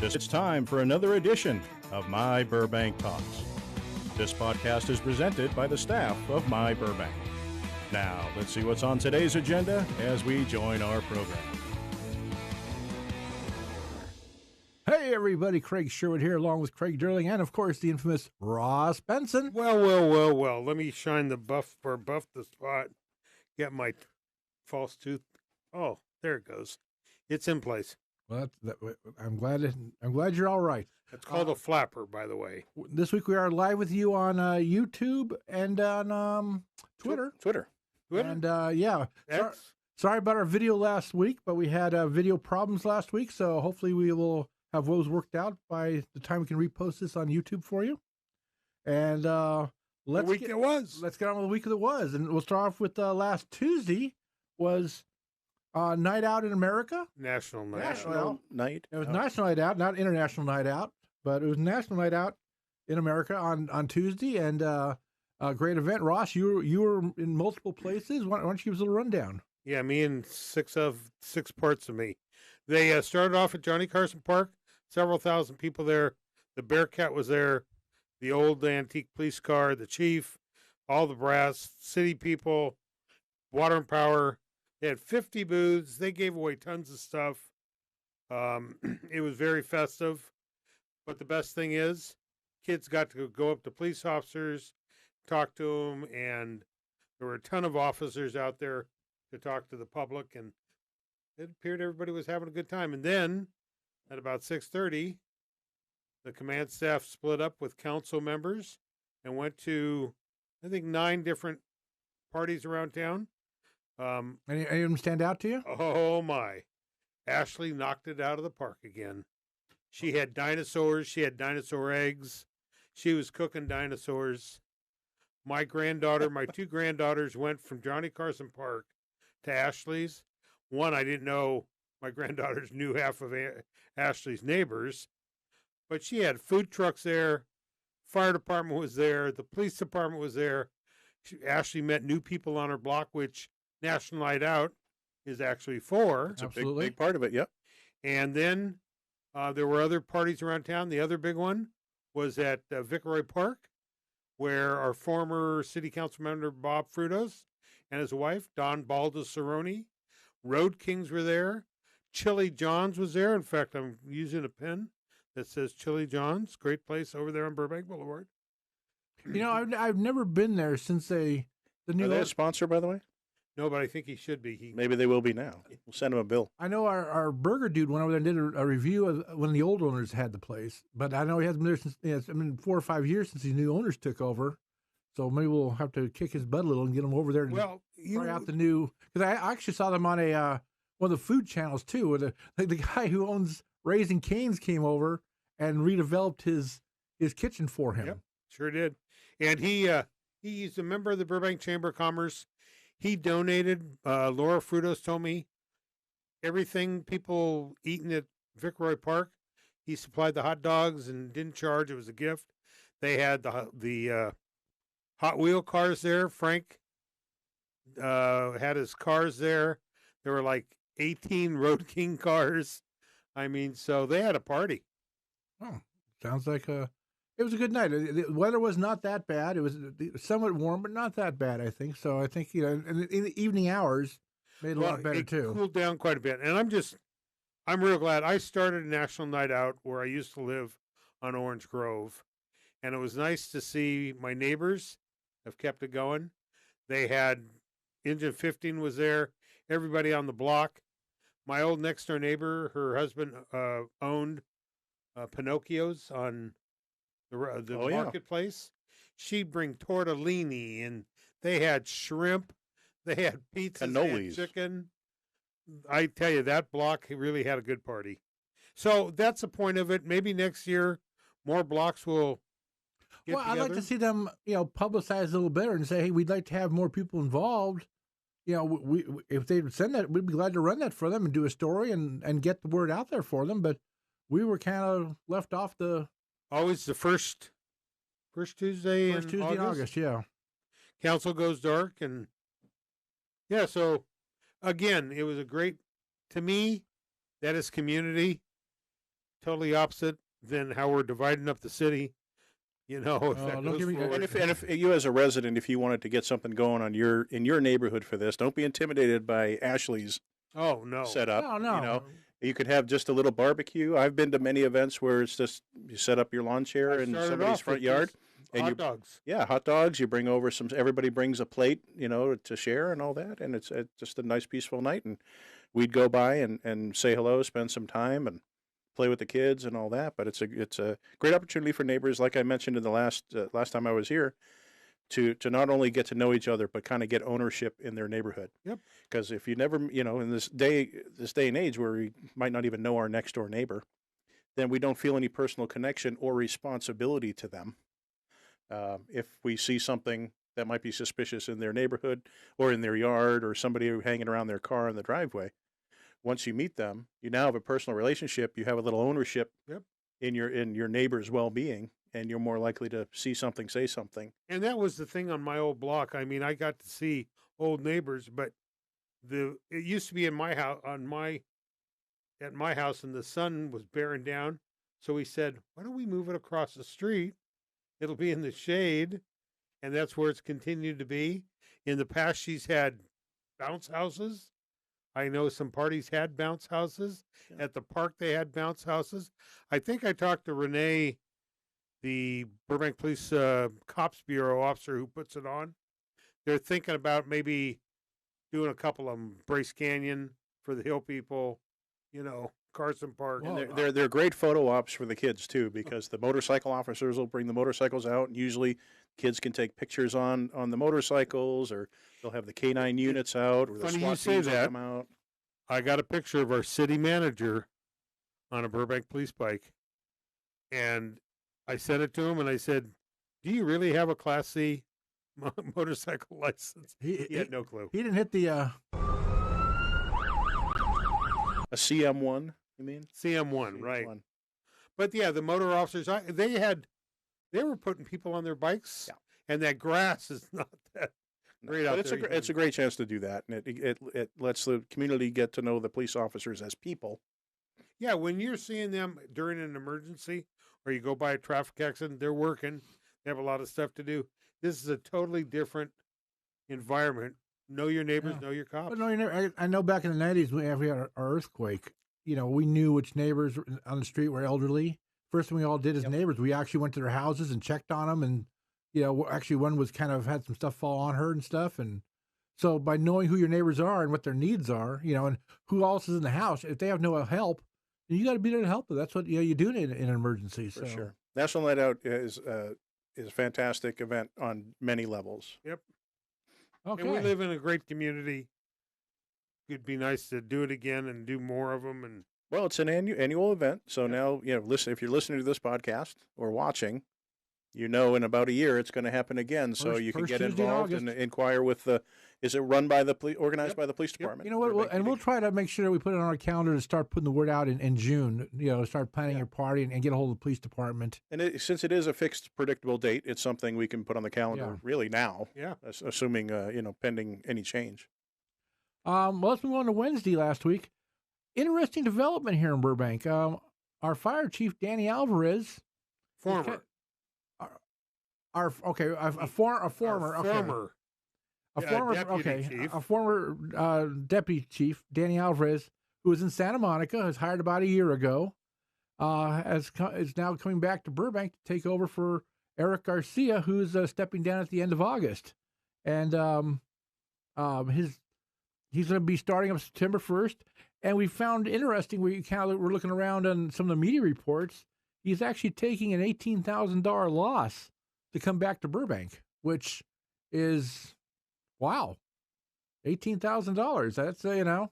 It's time for another edition of My Burbank Talks. This podcast is presented by the staff of My Burbank. Now, let's see what's on today's agenda as we join our program. Hey everybody, Craig Sherwood here along with Craig Durling and of course the infamous Ross Benson. Well. Let me shine the buff the spot. Get my false tooth. Oh, there it goes. It's in place. Well, I'm glad you're all right. It's called a flapper, by the way. This week we are live with you on YouTube and on Twitter. And sorry about our video last week, but we had video problems last week, so hopefully we will have those worked out by the time we can repost this on YouTube for you. And let's get on with the week that was, and we'll start off with last Tuesday was Night Out in America. National Night. It was National Night Out, not International Night Out, but it was National Night Out in America on Tuesday, and a great event. Ross, you were in multiple places. Why don't you give us a little rundown? Yeah, me and six parts of me. They started off at Johnny Carson Park. Several thousand people there. The Bearcat was there. The old antique police car, the chief, all the brass, city people, water and power. They had 50 booths. They gave away tons of stuff. It was very festive. But the best thing is, kids got to go up to police officers, talk to them, and there were a ton of officers out there to talk to the public, and it appeared everybody was having a good time. And then, at about 6:30, the command staff split up with council members and went to, I think, 9 different parties around town. Any of them stand out to you? Oh, my. Ashley knocked it out of the park again. She had dinosaurs. She had dinosaur eggs. She was cooking dinosaurs. My 2 granddaughters went from Johnny Carson Park to Ashley's. One, I didn't know my granddaughters knew half of Ashley's neighbors, but she had food trucks there. Fire department was there. The police department was there. Ashley met new people on her block, which National Night Out is actually for. It's a big part of it, yep. And then there were other parties around town. The other big one was at Viceroy Park, where our former city council member Bob Frutos and his wife, Don Baldessaroni, Road Kings were there. Chili John's was there. In fact, I'm using a pen that says Chili John's. Great place over there on Burbank Boulevard. You know, I've never been there since the new. Are they a sponsor, by the way? No, but I think he should be. Maybe they will be now. We'll send him a bill. I know our burger dude went over there and did a review of when the old owners had the place, but I know he hasn't been there since 4 or 5 years since these new owners took over. So maybe we'll have to kick his butt a little and get him over there to try out the new. Because I actually saw them on one of the food channels too. Where the guy who owns Raising Cane's came over and redeveloped his kitchen for him. Yep, sure did. And he's a member of the Burbank Chamber of Commerce. He donated. Laura Frutos told me everything people eating at Viceroy Park. He supplied the hot dogs and didn't charge. It was a gift. They had the Hot Wheel cars there. Frank had his cars there. There were like 18 Road King cars. I mean, so they had a party. Oh, sounds like it was a good night. The weather was not that bad. It was somewhat warm, but not that bad, I think. So I think, in the evening hours made it a lot better too. It cooled down quite a bit. And I'm real glad. I started National Night Out where I used to live on Orange Grove. And it was nice to see my neighbors have kept it going. They had Engine 15 was there. Everybody on the block. My old next door neighbor, her husband owned Pinocchio's on the marketplace. She'd bring tortellini, and they had shrimp. They had pizza, and chicken. I tell you, that block really had a good party. So that's the point of it. Maybe next year, more blocks will get together. I'd like to see them, publicize a little better and say, hey, we'd like to have more people involved. If they would send that, we'd be glad to run that for them and do a story and get the word out there for them. But we were kind of left off always the first Tuesday in August. Yeah. Council goes dark, and so again, it was to me, that is community. totally opposite than how we're dividing up the city. You know, if that don't goes give me- forward. And if you as a resident, if you wanted to get something going on in your neighborhood for this, don't be intimidated by Ashley's oh no, setup. No. You know, you could have just a little barbecue. I've been to many events where it's just you set up your lawn chair I in started somebody's off front with yard. just And hot you- dogs. Yeah, hot dogs. You bring over everybody brings a plate, you know, to share and all that. And it's just a nice, peaceful night. And we'd go by and say hello, spend some time and play with the kids and all that. But it's a great opportunity for neighbors, like I mentioned in the last time I was here, to not only get to know each other, but kind of get ownership in their neighborhood. Yep. Because if you never, you know, in this day and age where we might not even know our next door neighbor, then we don't feel any personal connection or responsibility to them. If we see something that might be suspicious in their neighborhood or in their yard or somebody hanging around their car in the driveway, once you meet them, you now have a personal relationship. You have a little ownership Yep. in your neighbor's well-being, and you're more likely to see something, say something. And that was the thing on my old block. I mean, I got to see old neighbors, but it used to be in my house at my house, and the sun was bearing down. So we said, why don't we move it across the street? It'll be in the shade, and that's where it's continued to be. In the past, she's had bounce houses. I know some parties had bounce houses. Yeah. At the park, they had bounce houses. I think I talked to Renee, the Burbank Police Cops Bureau officer who puts it on. They're thinking about maybe doing a couple of them, Brace Canyon for the Hill people, you know, Carson Park. And they're great photo ops for the kids too, because the motorcycle officers will bring the motorcycles out, and usually kids can take pictures on the motorcycles, or they'll have the K9 units out, or the Funny you SWAT say teams will that. come out. I got a picture of our city manager on a Burbank police bike, and I sent it to him, and I said, do you really have a Class C motorcycle license? He had no clue. He didn't hit the. A CM1, you mean? CM1, right. CM1. But yeah, the motor officers, they were putting people on their bikes, Yeah. and that grass is not that great out But there. it's a great chance to do that, and it lets the community get to know the police officers as people. Yeah, when you're seeing them during an emergency or you go by a traffic accident, they're working. They have a lot of stuff to do. This is a totally different environment. Know your neighbors, know your cops. But no, I know back in the 90s, we had our earthquake. You know, we knew which neighbors on the street were elderly. First thing we all did as neighbors, we actually went to their houses and checked on them. And, you know, actually one was kind of had some stuff fall on her and stuff. And so by knowing who your neighbors are and what their needs are, you know, and who else is in the house, if they have no help, you got to be there to help them. That's what you do in an emergency. For sure. National Night Out is a fantastic event on many levels. Yep. Okay. And we live in a great community. It'd be nice to do it again and do more of them. And Well, it's an annual event, so now listen. If you're listening to this podcast or watching, you know in about a year it's going to happen again. So you can get Tuesday in involved and inquire with the. Is it run by the organized by the police department? You know what? We'll try to make sure we put it on our calendar to start putting the word out in June. You know, start planning your party and get a hold of the police department. And since it is a fixed, predictable date, it's something we can put on the calendar really now. Yeah. Assuming pending any change. Let's move on to Wednesday last week. Interesting development here in Burbank. Our fire chief, Danny Alvarez. former. A former deputy chief, Danny Alvarez, who was in Santa Monica, was hired about a year ago, is now coming back to Burbank to take over for Eric Garcia, who's stepping down at the end of August. And he's going to be starting up September 1st. And we found interesting, we're looking around on some of the media reports, he's actually taking an $18,000 loss to come back to Burbank, which is, wow, $18,000. That's, Well,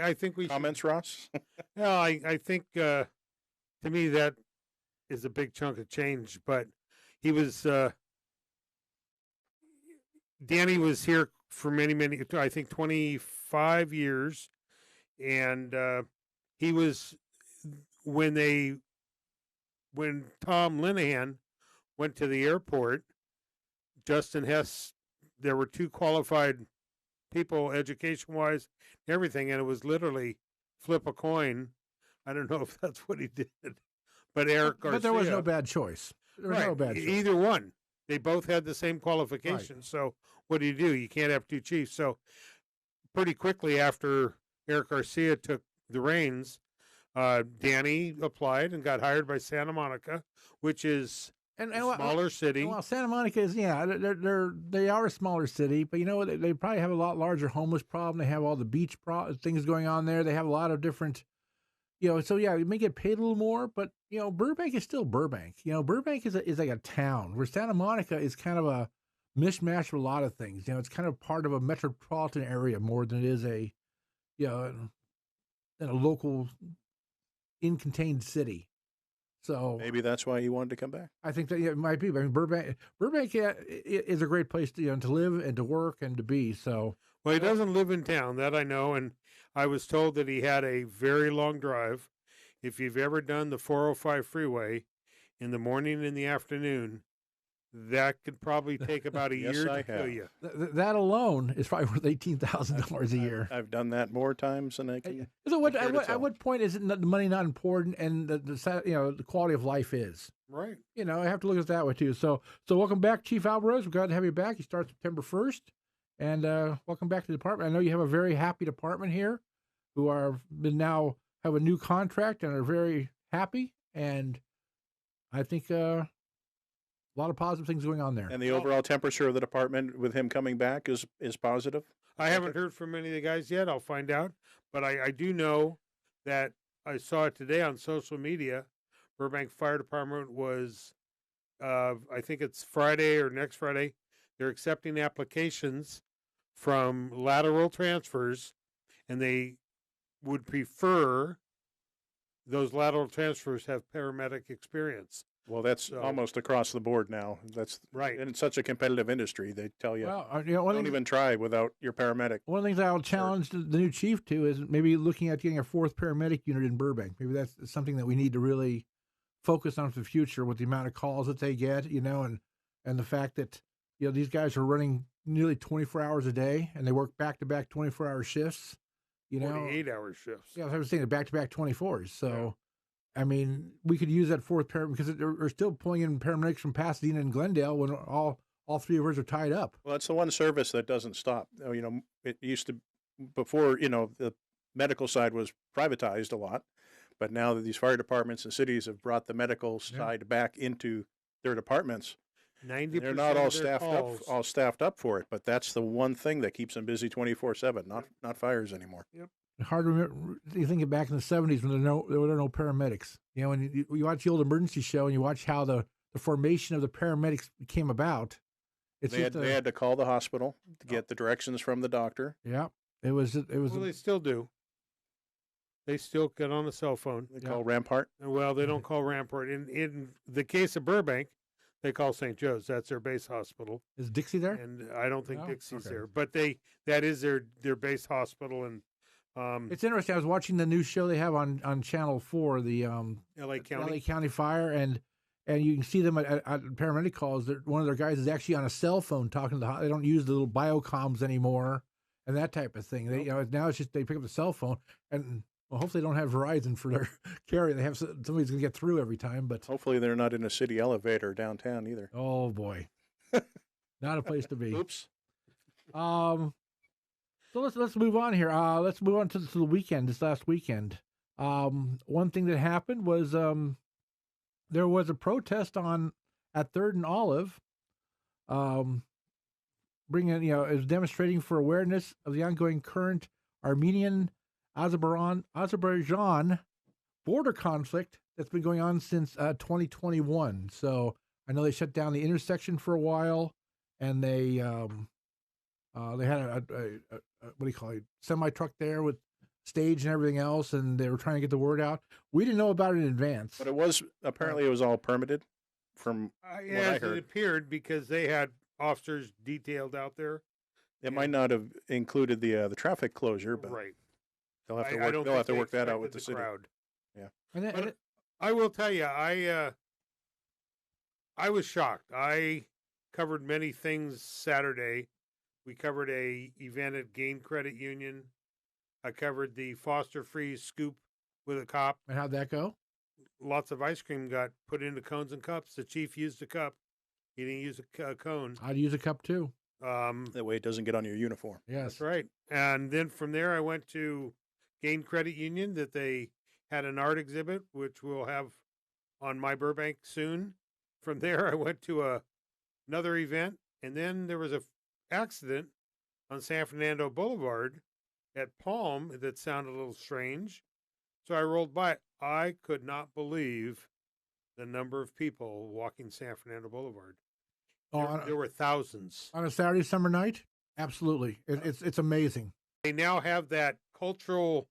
I think we comments, Ross. No, I think to me that is a big chunk of change. But he was Danny was here for many, I think 25 years, and he was when Tom Linehan went to the airport. Justin Hess, there were two qualified people, education-wise, everything, and it was literally flip a coin. I don't know if that's what he did. But Eric Garcia. But there was no bad choice. There was no bad choice. Either one. They both had the same qualifications. Right. So what do? You can't have two chiefs. So pretty quickly after Eric Garcia took the reins, Danny applied and got hired by Santa Monica, which is a smaller city. Well, Santa Monica is, they are a smaller city, but you know what? They probably have a lot larger homeless problem. They have all the beach things going on there. They have a lot of different, so yeah, you may get paid a little more, but Burbank is still Burbank. Burbank is like a town, where Santa Monica is kind of a mishmash of a lot of things. It's kind of part of a metropolitan area more than it is a local, contained city. So maybe that's why you wanted to come back. I think that it might be. I mean, Burbank is a great place to live and to work and to be. So well, he doesn't live in town, that I know, and I was told that he had a very long drive. If you've ever done the 405 freeway in the morning and in the afternoon, that could probably take about a year to kill you. That alone is probably worth $18,000 a year. I've done that more times than I can. So at what point is it the money not important and the quality of life is? Right. I have to look at it that way too. So welcome back, Chief Alvarez. We're glad to have you back. You start September 1st, and welcome back to the department. I know you have a very happy department here, who now have a new contract and are very happy, and I think. A lot of positive things going on there. And the overall temperature of the department with him coming back is positive? I haven't heard from any of the guys yet. I'll find out. But I do know that I saw it today on social media. Burbank Fire Department was, I think it's Friday or next Friday, they're accepting applications from lateral transfers, and they would prefer those lateral transfers have paramedic experience. Well, that's almost across the board now. That's right. And it's such a competitive industry. They tell you, don't even try without your paramedic. One of the things I'll challenge the new chief to is maybe looking at getting a 4th paramedic unit in Burbank. Maybe that's something that we need to really focus on for the future, with the amount of calls that they get, and the fact that, these guys are running nearly 24 hours a day, and they work back-to-back 24-hour shifts. 48-hour shifts. Yeah, I was saying back-to-back 24s. So. Yeah. I mean, we could use that 4th paramedic, because they're still pulling in paramedics from Pasadena and Glendale when all 3 of us are tied up. Well, it's the one service that doesn't stop. It used to, before, the medical side was privatized a lot, but now that these fire departments and cities have brought the medical side back into their departments, 90% they're not all staffed up for it. But that's the one thing that keeps them busy 24/7. Not fires anymore. Yep. Hard to remember. You think back in the 70s when there were no paramedics. When you watch the old emergency show and you watch how the formation of the paramedics came about. They had to call the hospital to get the directions from the doctor. Yeah, it was. Well, they still do. They still get on the cell phone. They call Rampart. Well, they don't call Rampart. In the case of Burbank, they call St. Joe's. That's their base hospital. Is Dixie there? And I don't think Dixie's there, but that is their base hospital. And it's interesting. I was watching the new show they have on Channel 4, the LA County Fire, and you can see them at paramedic calls. One of their guys is actually on a cell phone talking to they don't use the little biocoms anymore and that type of thing. They now it's just they pick up the cell phone, and hopefully they don't have Verizon for their carrier. They have somebody's going to get through every time, but hopefully they're not in a city elevator downtown either. Oh boy, not a place to be. Oops. So let's move on here. Let's move on to the weekend. This last weekend, one thing that happened was there was a protest at 3rd and Olive, bringing is demonstrating for awareness of the ongoing current Armenian-Azerbaijan border conflict that's been going on since 2021. So I know they shut down the intersection for a while, and they had a what do you call it, semi-truck there with stage and everything else, and they were trying to get the word out. We didn't know about it in advance. But it was all permitted from what I heard. It appeared, because they had officers detailed out there. It might not have included the traffic closure, but right. They'll have to work that out with the city. Crowd. Yeah. I will tell you, I was shocked. I covered many things Saturday. We covered a event at Gain Credit Union. I covered the Foster Freeze Scoop with a cop. And how'd that go? Lots of ice cream got put into cones and cups. The chief used a cup. He didn't use a cone. I'd use a cup too. That way it doesn't get on your uniform. Yes. That's right. And then from there, I went to Gain Credit Union that they had an art exhibit, which we'll have on myBurbank soon. From there, I went to another event, and then there was a accident on San Fernando Boulevard at Palm that sounded a little strange. So I rolled by. I could not believe the number of people walking San Fernando Boulevard. There were thousands. On a Saturday summer night? Absolutely. It's amazing. They now have that cultural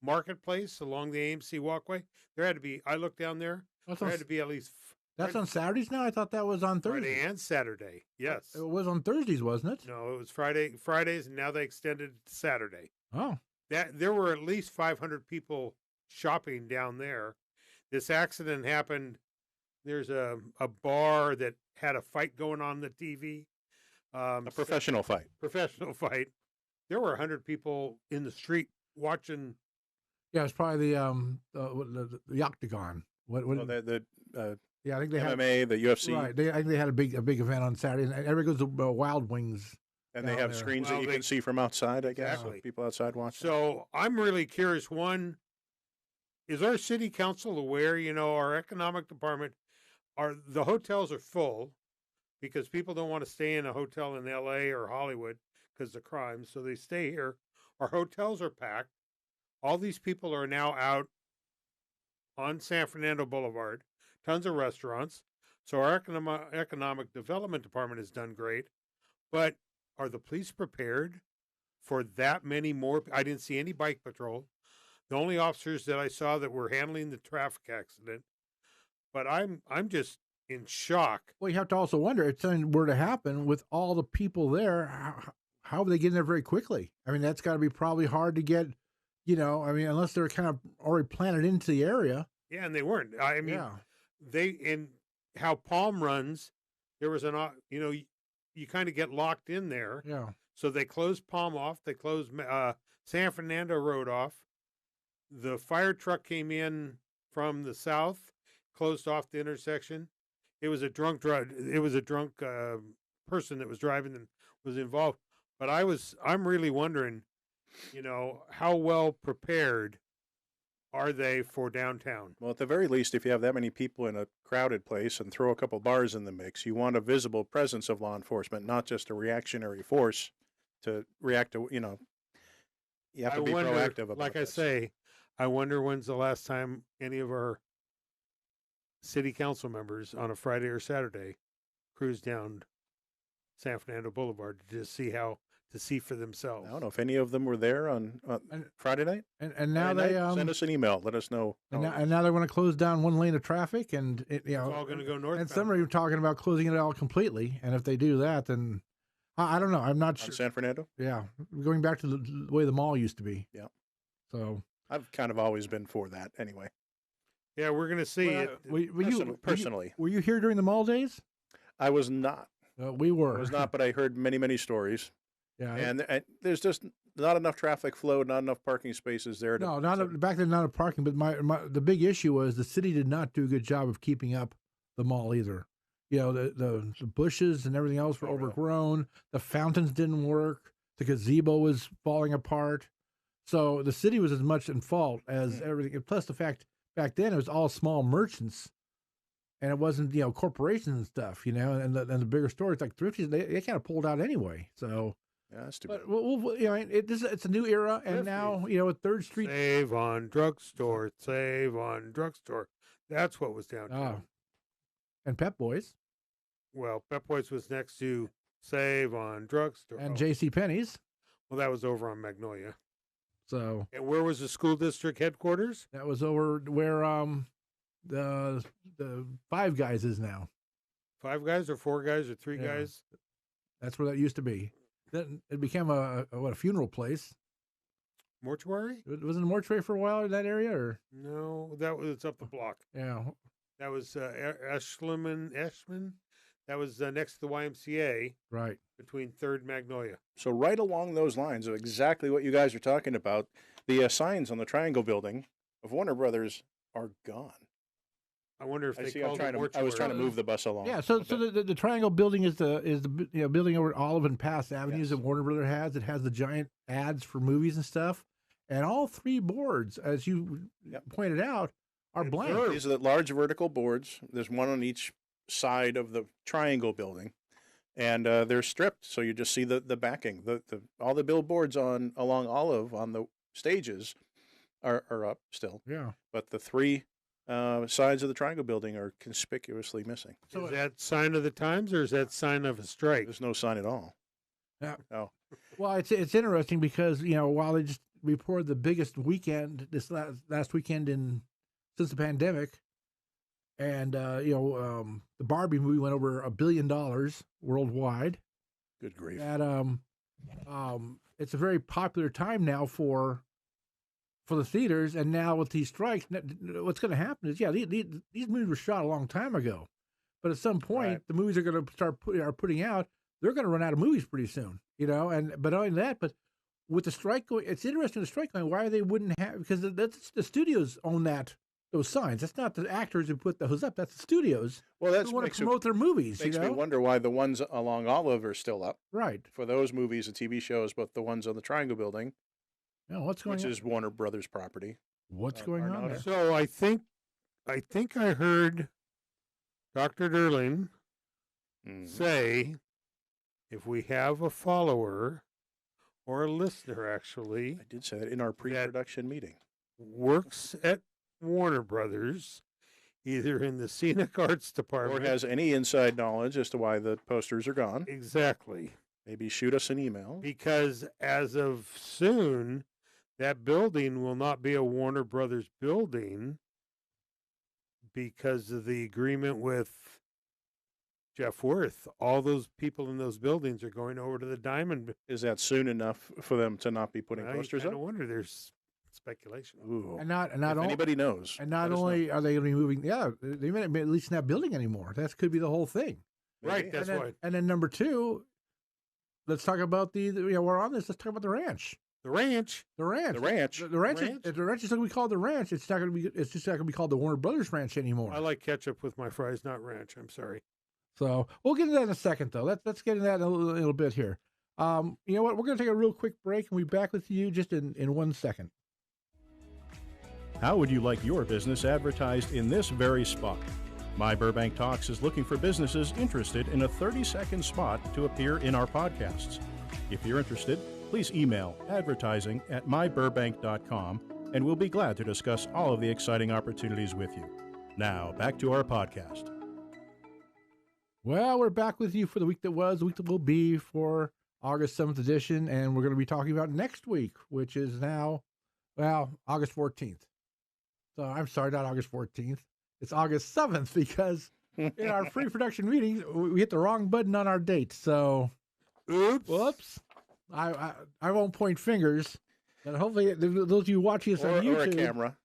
marketplace along the AMC walkway. There had to be, I looked down there, there had to be at least... That's on Saturdays now? I thought that was on Thursdays. Friday and Saturday, yes. It was on Thursdays, wasn't it? No, it was Fridays, and now they extended it to Saturday. Oh. There were at least 500 people shopping down there. This accident happened. There's a bar that had a fight going on the TV. A professional fight. Professional fight. There were 100 people in the street watching. Yeah, it's probably the octagon. Yeah, I think they MMA, the UFC. Right. I think they had a big event on Saturday, and everybody goes to Wild Wings. And they have screens that you can see from outside, I guess. Exactly. People outside watching. So I'm really curious. One, is our city council aware? Our economic department, the hotels are full because people don't want to stay in a hotel in L.A. or Hollywood because of crime, so they stay here. Our hotels are packed. All these people are now out on San Fernando Boulevard. Tons of restaurants. So our economic development department has done great. But are the police prepared for that many more? I didn't see any bike patrol. The only officers that I saw that were handling the traffic accident. But I'm just in shock. Well, you have to also wonder, if something were to happen with all the people there, how are they getting there very quickly? I mean, that's got to be probably hard to get, unless they're kind of already planted into the area. Yeah, and they weren't. I mean, in how Palm runs, there was you kind of get locked in there. Yeah. So they closed Palm off. They closed San Fernando Road off. The fire truck came in from the south, closed off the intersection. It was a drunk person that was driving and was involved. But I'm really wondering, how well prepared are they for downtown? Well, at the very least, if you have that many people in a crowded place and throw a couple bars in the mix, you want a visible presence of law enforcement, not just a reactionary force to react to, you have to be proactive about Like this. I say, I wonder when's the last time any of our city council members on a Friday or Saturday cruised down San Fernando Boulevard to just see for themselves. I don't know if any of them were there on Friday night. And now they send us an email. Let us know. And now they want to close down one lane of traffic, and it's all going to go north. And some are even talking about closing it all completely. And if they do that, then I don't know. I'm not sure. San Fernando. Yeah, going back to the way the mall used to be. Yeah. So I've kind of always been for that anyway. Yeah, we're going to see it. Personally, were you here during the mall days? I was not. We were. I was not, but I heard many stories. Yeah, and there's just not enough traffic flow, not enough parking spaces there. Back then, not a parking. But the big issue was the city did not do a good job of keeping up the mall either. The bushes and everything else were overgrown. The fountains didn't work. The gazebo was falling apart. So the city was as much in fault as everything. Plus the fact back then it was all small merchants, and it wasn't corporations and stuff. And the bigger stores like Thrifties, they kind of pulled out anyway. So. Yeah, that's too bad. It's a new era, and now at 3rd Street. Save on drugstore. Save on drugstore. That's what was downtown. And Pep Boys. Well, Pep Boys was next to Save on drugstore. And J.C. Penney's. Well, that was over on Magnolia. So. And where was the school district headquarters? That was over where the Five Guys is now. Five Guys or Four Guys or Three Guys? That's where that used to be. Then it became a funeral place. Mortuary? Wasn't a mortuary for a while in that area, or no? It's up the block. Yeah, that was Ashman. That was next to the YMCA, right between 3rd and Magnolia. So right along those lines of exactly what you guys are talking about, the signs on the Triangle building of Warner Brothers are gone. I wonder if I they see. called it I was trying to move the bus along. Yeah, so the Triangle building is the building over Olive and Pass Avenues Yes. that Warner Brothers has. It has the giant ads for movies and stuff, and all three boards, as you pointed out, are blank. These are the large vertical boards. There's one on each side of the Triangle building, and they're stripped, so you just see the backing. All the billboards along Olive on the stages are up still. Yeah, but the three sides of the Triangle building are conspicuously missing. So is that sign of the times, or is that sign of a strike? There's no sign at all. Yeah. Oh. Well, it's interesting because while they just reported the biggest weekend this last weekend since the pandemic, and the Barbie movie went over $1 billion worldwide. Good grief! That it's a very popular time now for the theaters, and now with these strikes, what's going to happen is, these movies were shot a long time ago, but at some point, the movies are going to start putting out. They're going to run out of movies pretty soon, but only that. But with the strike going, it's interesting. The strike going, why they wouldn't have? Because that's the studios own those signs. That's not the actors who put those up. That's the studios. Well, that's who want to promote their movies. Makes me wonder why the ones along Olive are still up. Right. For those movies and TV shows, but the ones on the Triangle building. No, what's going on? Which is Warner Brothers property. What's going on there? So I think I heard Dr. Durling say, if we have a follower or a listener, actually, I did say that in our pre-production meeting, works at Warner Brothers, either in the scenic arts department, or has any inside knowledge as to why the posters are gone. Exactly. Maybe shoot us an email. Because as of soon, that building will not be a Warner Brothers building because of the agreement with Jeff Worth. All those people in those buildings are going over to the Diamond. Is that soon enough for them to not be putting posters up? I wonder. There's speculation. Ooh. And not if anybody knows. And not only are they going to be moving, they may not be at least in that building anymore. That could be the whole thing. Maybe. Right. That's why. And then number two, let's talk about we're on this. Let's talk about the ranch. The ranch. The ranch. The ranch. The ranch. The ranch is going to be called the ranch. It's not going to be. It's just not going to be called the Warner Brothers Ranch anymore. I like ketchup with my fries, not ranch. I'm sorry. So we'll get into that in a second, though. Let's get into that in a little bit here. You know what? We're going to take a real quick break, and we'll be back with you just in 1 second. How would you like your business advertised in this very spot? myBurbank Talks is looking for businesses interested in a 30-second spot to appear in our podcasts. If you're interested, please email advertising@myburbank.com, and we'll be glad to discuss all of the exciting opportunities with you. Now, back to our podcast. Well, we're back with you for the week that was, the week that will be for August 7th edition, and we're going to be talking about next week, which is now, August 14th. So I'm sorry, not August 14th. It's August 7th because in our pre-production meetings, we hit the wrong button on our date. So, whoops. I won't point fingers, and hopefully those of you watching us on YouTube, or a camera,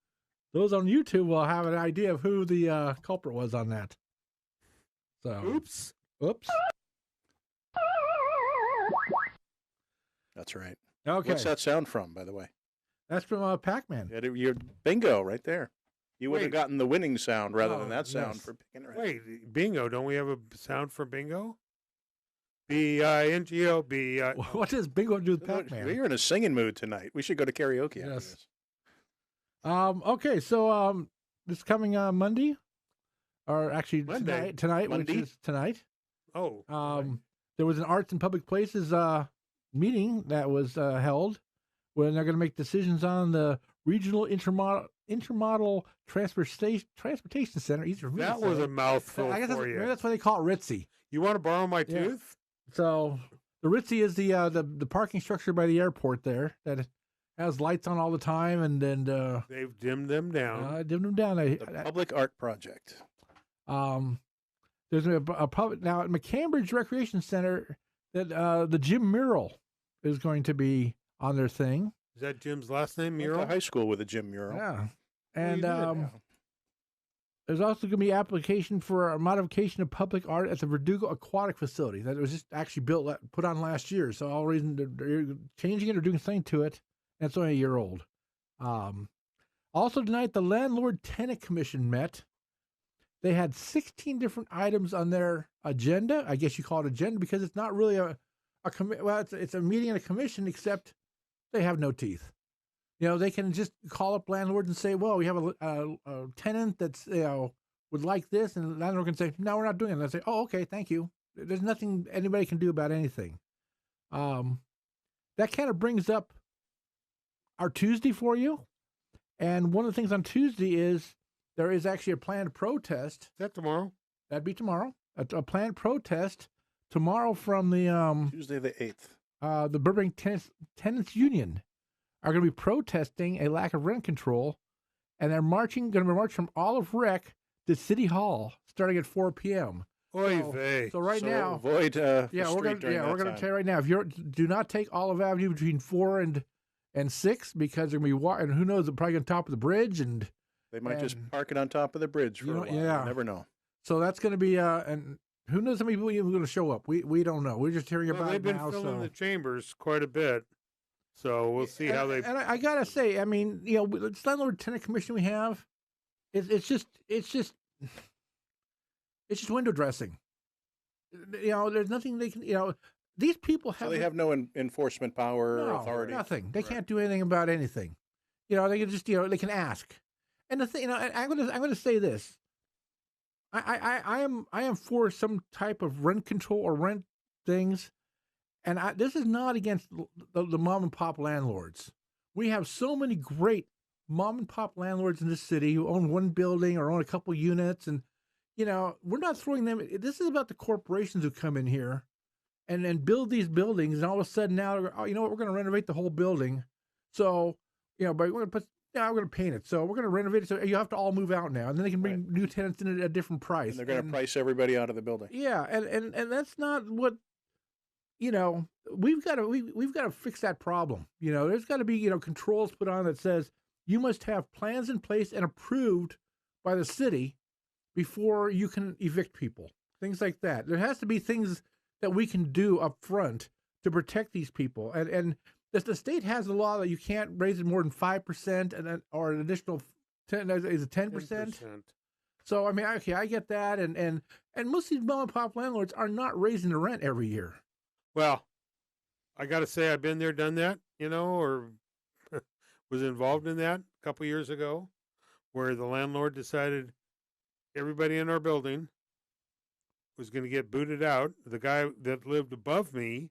those on YouTube will have an idea of who the culprit was on that. So, oops. That's right. Okay. What's that sound from, by the way? That's from Pac-Man. You're bingo right there. You would have gotten the winning sound rather than that sound for picking it right. Wait, bingo. Don't we have a sound for bingo? B-I-N-G-O, B-I... What does bingo do with Pac-Man? You're in a singing mood tonight. We should go to karaoke after this. Okay, so this coming Monday, or actually tonight, Monday? which is tonight. Oh. There was an Arts and Public Places meeting that was held when they're going to make decisions on the Regional Intermodal Transportation Center. Easier for me that to say. was a mouthful I guess for you. Maybe that's why they call it Ritzy. You want to borrow my tooth? So the Ritzy is the parking structure by the airport there that has lights on all the time, and then they've dimmed them down. The Public Art Project. There's a public now at McCambridge Recreation Center that the Jim mural is going to be on their thing. Is that Jim's last name, Mural? Went to high school with a Jim mural. Yeah, and there's also going to be application for a modification of public art at the Verdugo Aquatic Facility that was just actually put on last year. So all reason they're changing it or doing something to it, and it's only a year old. Also tonight, the Landlord-Tenant Commission met. They had 16 different items on their agenda. I guess you call it agenda because it's not really it's a meeting and a commission, except they have no teeth. They can just call up landlords and say, well, we have a tenant that's, would like this. And the landlord can say, no, we're not doing it. And they say, oh, okay, thank you. There's nothing anybody can do about anything. That kind of brings up our Tuesday for you. And one of the things on Tuesday is there is actually a planned protest. Is that tomorrow? That'd be tomorrow. A planned protest tomorrow from the Tuesday the 8th. The Burbank Tenants Union are going to be protesting a lack of rent control, and they're going to march from Olive Rec to City Hall starting at 4 p.m. Oy vey. So right now, avoid we're going to tell you right now, do not take Olive Avenue between 4 and 6 because they're going to be and who knows, they're probably on top of the bridge, and they might just park it on top of the bridge for a while. Yeah, you never know. So that's going to be and who knows how many people are going to show up? We don't know. We're just hearing about it now. They've been filling the chambers quite a bit, so we'll see how they. And I gotta say, I mean, this landlord-tenant commission we have, it's just window dressing. There's nothing they can. These people have. So they have no enforcement power or authority. Nothing. They can't do anything about anything. They can just they can ask. And the thing, I'm gonna say this. I am for some type of rent control or rent things, and this is not against the mom and pop landlords. We have so many great mom and pop landlords in this city who own one building or own a couple units, and we're not throwing them. This is about the corporations who come in here and build these buildings, and all of a sudden now, we're going to renovate the whole building. So but we're going to put. Yeah, we're going to paint it. So we're going to renovate it. So you have to all move out now. And then they can bring new tenants in at a different price. And they're going to price everybody out of the building. Yeah. And that's not what, we've got to fix that problem. There's got to be, controls put on that says you must have plans in place and approved by the city before you can evict people. Things like that. There has to be things that we can do up front to protect these people. And the state has a law that you can't raise it more than 5% or an additional 10. Is it 10%? So I mean, okay, I get that, and most of these mom and pop landlords are not raising the rent every year. Well, I got to say, I've been there, done that, or was involved in that a couple years ago, where the landlord decided everybody in our building was going to get booted out. The guy that lived above me.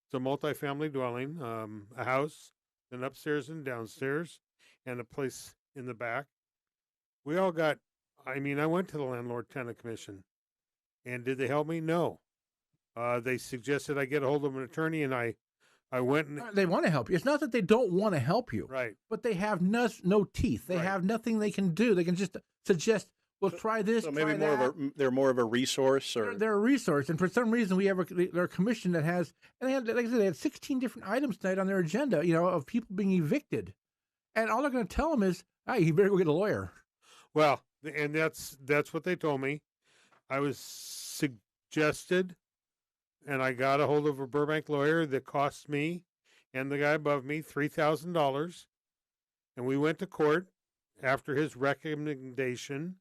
It's a multifamily dwelling, a house, an upstairs and downstairs, and a place in the back. We all got, I went to the Landlord-Tenant Commission, and did they help me? No. They suggested I get a hold of an attorney, and I went and... They want to help you. It's not that they don't want to help you. Right. But they have no teeth. They have nothing they can do. They can just suggest, well, try this, so maybe try that. They're more of a resource, or they're a resource, and for some reason we have a commission that has, and they had, like I said, they had 16 different items tonight on their agenda, of people being evicted, and all they're going to tell them is, "Hey, you better go get a lawyer." Well, and that's what they told me. I was suggested, and I got a hold of a Burbank lawyer that cost me and the guy above me $3,000, and we went to court after his recommendation.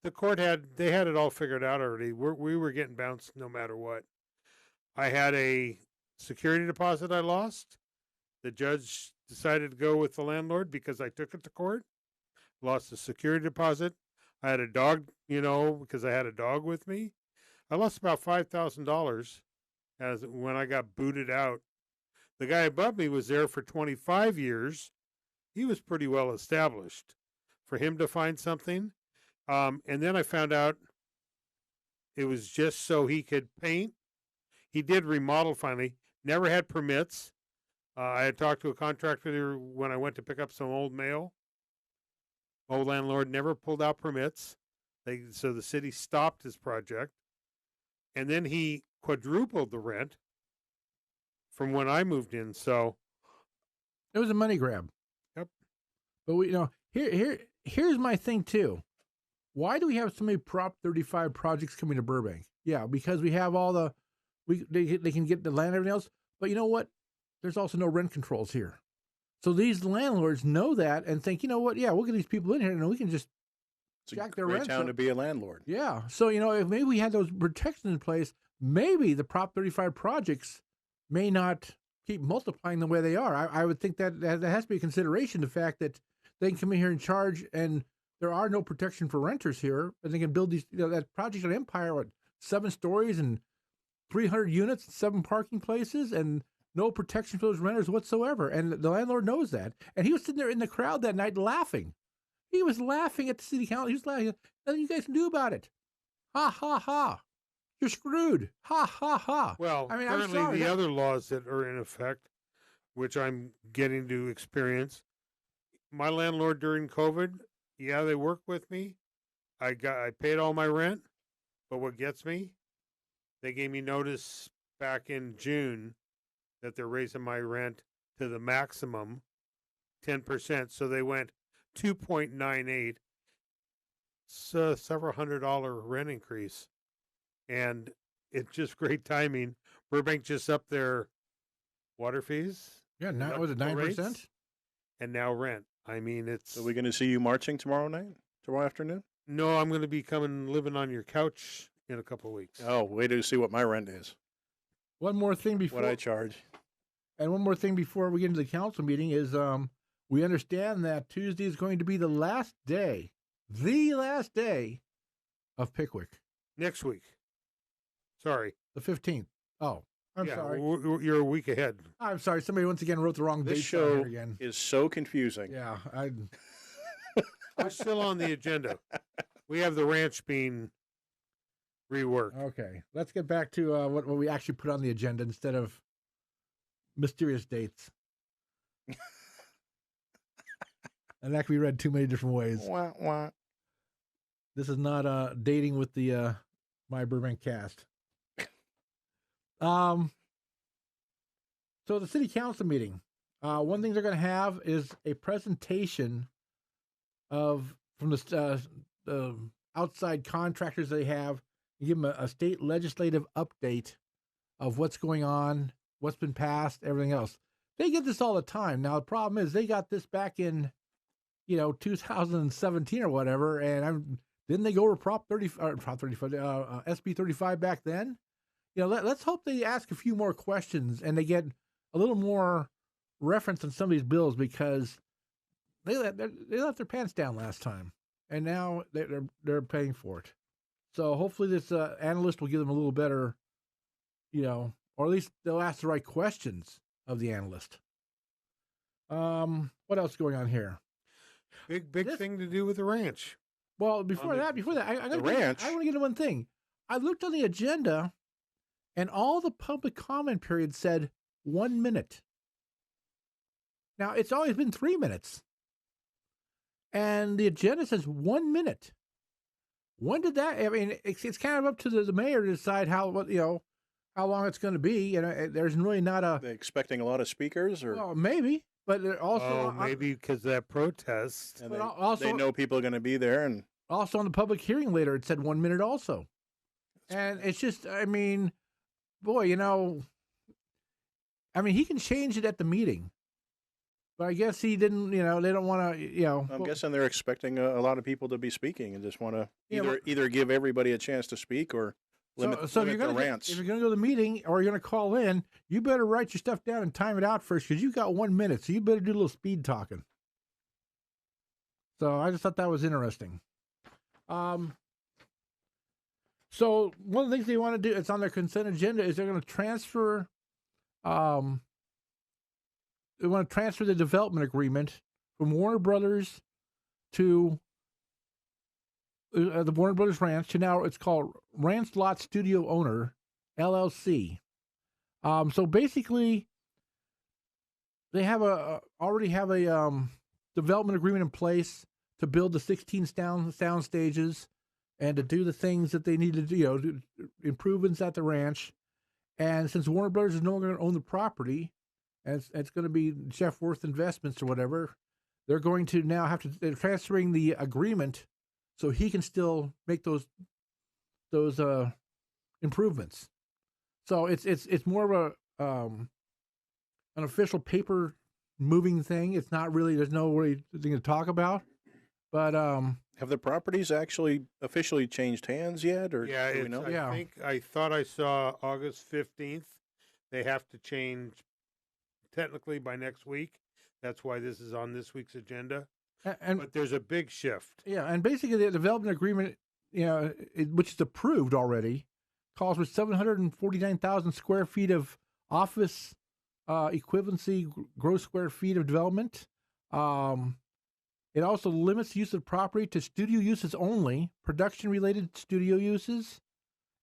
The court had it all figured out already. We were getting bounced no matter what. I had a security deposit I lost. The judge decided to go with the landlord because I took it to court. Lost the security deposit. I had a dog, because I had a dog with me. I lost about $5,000 when I got booted out. The guy above me was there for 25 years. He was pretty well established. For him to find something. And then I found out it was just so he could paint. He did remodel finally. Never had permits. I had talked to a contractor when I went to pick up some old mail. Old landlord never pulled out permits. So the city stopped his project. And then he quadrupled the rent from when I moved in. So it was a money grab. Yep. But here's my thing too. Why do we have so many Prop 35 projects coming to Burbank? Yeah, because we have all they can get the land and everything else. But you know what? There's also no rent controls here. So these landlords know that and think, you know what? Yeah, we'll get these people in here and we can just jack their rents. It's a great town to be a landlord. Yeah. So, if maybe we had those protections in place, maybe the Prop 35 projects may not keep multiplying the way they are. I would think that has to be a consideration, the fact that they can come in here and charge, and there are no protection for renters here, and they can build these, that project on Empire, 7 stories and 300 units, 7 parking places, and no protection for those renters whatsoever. And the landlord knows that. And he was sitting there in the crowd that night laughing. He was laughing at the city council. He was laughing. Nothing you guys can do about it. Ha, ha, ha. You're screwed. Ha, ha, ha. Well, currently the other laws that are in effect, which I'm getting to experience, my landlord during COVID, yeah, they worked with me. I paid all my rent, but what gets me, they gave me notice back in June that they're raising my rent to the maximum 10%. So they went 2.98. It's a several $100 rent increase. And it's just great timing. Burbank just upped their water fees. Yeah, now was it 9%? And now rent. I mean, it's... So we're going to see you marching tomorrow afternoon? No, I'm going to be living on your couch in a couple of weeks. Oh, wait to see what my rent is. One more thing before... What I charge. And one more thing before we get into the council meeting is we understand that Tuesday is going to be the last day of Pickwick. Next week. Sorry. The 15th. Oh, I'm sorry. You're a week ahead. I'm sorry. Somebody once again wrote the wrong date. This show again is so confusing. Yeah. We're still on the agenda. We have the ranch being reworked. Okay. Let's get back to what we actually put on the agenda instead of mysterious dates. And that can be read too many different ways. Wah, wah. This is not dating with the myBurbank cast. So the city council meeting, one thing they're going to have is a presentation from the outside contractors they have. You give them a state legislative update of what's going on, what's been passed, everything else. They get this all the time. Now the problem is they got this back in, 2017 or whatever, and didn't they go over Prop 35, SB 35 back then? Let's hope they ask a few more questions and they get a little more reference on some of these bills, because they let their pants down last time, and now they're paying for it. So hopefully this analyst will give them a little better, or at least they'll ask the right questions of the analyst. What else is going on here? Big thing to do with the ranch. Well, before that, I want to get to one thing. I looked on the agenda, and all the public comment period said 1 minute. Now, it's always been 3 minutes. And the agenda says 1 minute. When did that? I mean, it's kind of up to the mayor to decide how long it's going to be. There's really not a... They're expecting a lot of speakers, or... Well, maybe, but also... maybe because of that protest. And they know people are going to be there, and... Also on the public hearing later, it said 1 minute also. And it's just, boy, he can change it at the meeting. But I guess he didn't, they don't want to, I'm guessing they're expecting a lot of people to be speaking and just want to either give everybody a chance to speak or limit the rants. If you're going to go to the meeting or you're going to call in, you better write your stuff down and time it out first, because you've got 1 minute. So you better do a little speed talking. So I just thought that was interesting. So one of the things they want to do, it's on their consent agenda, is they're going to transfer, they want to transfer the development agreement from Warner Brothers to the Warner Brothers Ranch to now it's called Ranch Lot Studio Owner, LLC. So basically, they have already have a development agreement in place to build the 16 sound stages and to do the things that they need to do, do improvements at the ranch. And since Warner Brothers is no longer going to own the property, and it's going to be Jeff Worth Investments or whatever, they're going to now they're transferring the agreement so he can still make those improvements. So it's more of an official paper moving thing. It's not really. There's no really thing to talk about. But have the properties actually officially changed hands yet, or yeah, do we know? I thought I saw August 15th. They have to change technically by next week. That's why this is on this week's agenda. But there's a big shift. Yeah, and basically the development agreement, which is approved already, calls for 749,000 square feet of office equivalency gross square feet of development. It also limits use of property to studio uses only, production-related studio uses,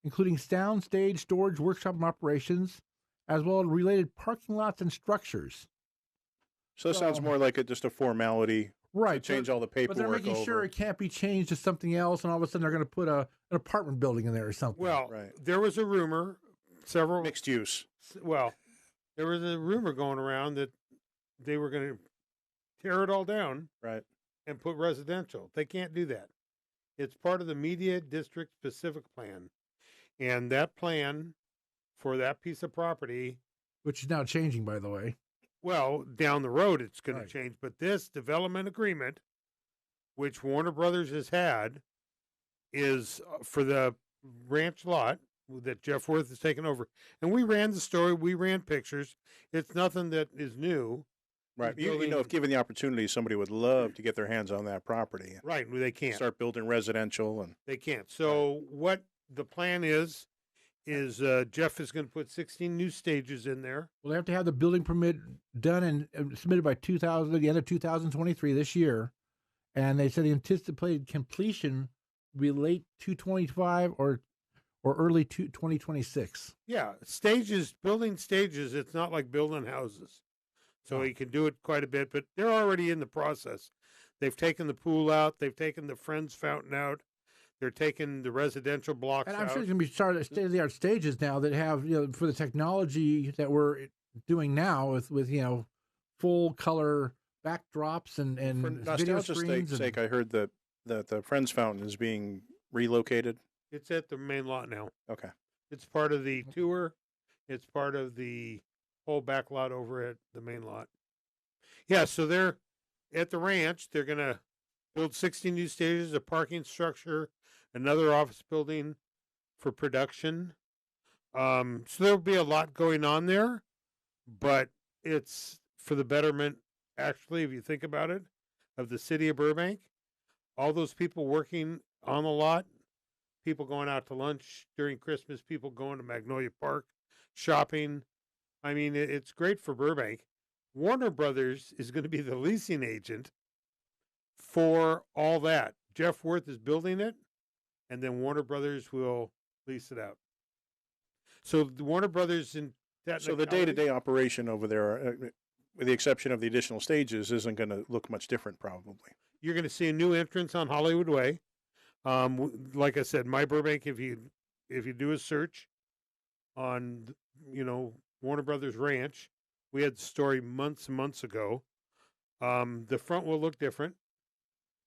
including sound, stage, storage, workshop, and operations, as well as related parking lots and structures. So it sounds more like just a formality, right? To change all the paperwork. But they're making sure it can't be changed to something else, and all of a sudden they're going to put an apartment building in there or something. Well, there was a rumor, several mixed use. Well, there was a rumor going around that they were going to tear it all down, right, and put residential. They can't do that. It's part of the Media District Specific Plan, and that plan for that piece of property, which is now changing, by the way. Well, down the road it's going to change, but this development agreement, which Warner Brothers has had, is for the ranch lot that Jeff Worth has taken over. And we ran the story, we ran pictures. It's nothing that is new. Right. You know, if given the opportunity, somebody would love to get their hands on that property. Right. They can't. Start building residential. And they can't. So what the plan is Jeff is going to put 16 new stages in there. Well, they have to have the building permit done and submitted by the end of 2023 this year. And they said the anticipated completion will be late 2025 or early 2026. Yeah. Building stages, it's not like building houses. So he can do it quite a bit, but they're already in the process. They've taken the pool out. They've taken the Friends Fountain out. They're taking the residential blocks out. And I'm sure there's going to be state-of-the-art stages now that have, for the technology that we're doing now with full color backdrops and video screens. Sake, I heard that the Friends Fountain is being relocated. It's at the main lot now. Okay. It's part of the tour. It's part of the whole back lot over at the main lot. Yeah, so they're at the ranch. They're going to build 60 new stages, a parking structure, another office building for production. So there'll be a lot going on there, but it's for the betterment, actually, if you think about it, of the city of Burbank. All those people working on the lot, people going out to lunch during Christmas, people going to Magnolia Park, shopping. I mean, it's great for Burbank. Warner Brothers is going to be the leasing agent for all that. Jeff Worth is building it, and then Warner Brothers will lease it out. So the Warner Brothers So the day-to-day operation over there, with the exception of the additional stages, isn't going to look much different, probably. You're going to see a new entrance on Hollywood Way. Like I said, myBurbank, if you do a search on, Warner Brothers Ranch, we had the story months and months ago. The front will look different.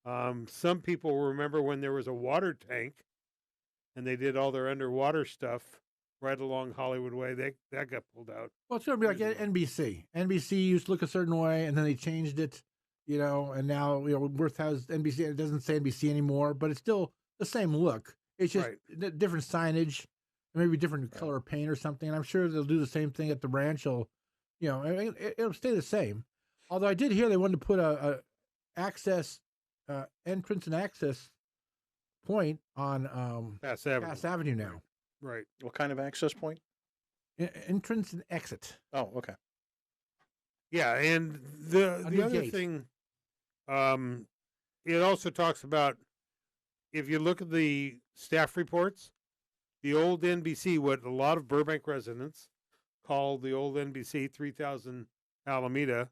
Some people remember when there was a water tank and they did all their underwater stuff right along Hollywood Way. That got pulled out. Well, it's going to be like NBC. NBC used to look a certain way, and then they changed it, and now, Worth has NBC. It doesn't say NBC anymore, but it's still the same look. It's just different signage, maybe different color of paint or something. And I'm sure they'll do the same thing at the ranch. It'll stay the same. Although I did hear they wanted to put a access, entrance and access point on Pass Avenue now. Right. What kind of access point? Entrance and exit. Oh, okay. Yeah, and the other thing, it also talks about, if you look at the staff reports, the old NBC, what a lot of Burbank residents call the old NBC 3000 Alameda,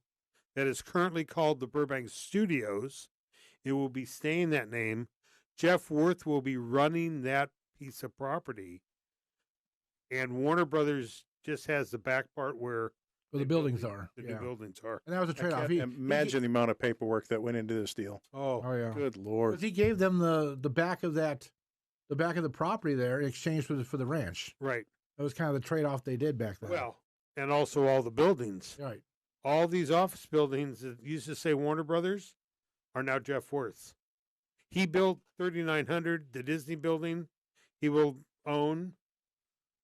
that is currently called the Burbank Studios, it will be staying that name. Jeff Worth will be running that piece of property. And Warner Brothers just has the back part where the buildings are. The new buildings are. And that was a trade-off. I can't imagine the amount of paperwork that went into this deal. Oh yeah. Good Lord. Because he gave them the back of the property there in exchange for the ranch. Right. That was kind of the trade-off they did back then. Well, and also all the buildings. Right. all these office buildings that used to say Warner Brothers are now Jeff Worth's. He built 3900, the Disney building. He will own.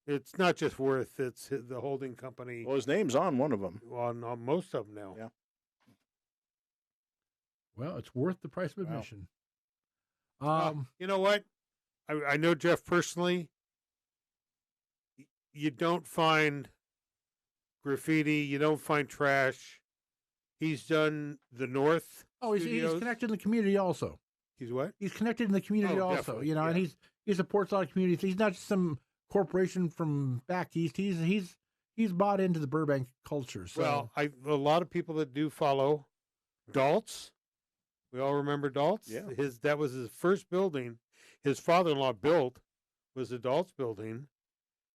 It's not just Worth; it's the holding company. Well, his name's on one of them. On most of them now. Yeah. Well, it's worth the price of admission. You know what? I know Jeff personally. You don't find graffiti. You don't find trash. He's done the North. Oh, he's connected in the community also. He's what? He's connected in the community also. Definitely, You know, and he supports a lot of communities. He's not just some corporation from back east. He's bought into the Burbank culture. So. Well, a lot of people that do follow Daltz. We all remember Daltz. Yeah. That was his first building. His father-in-law built was the Daltz building,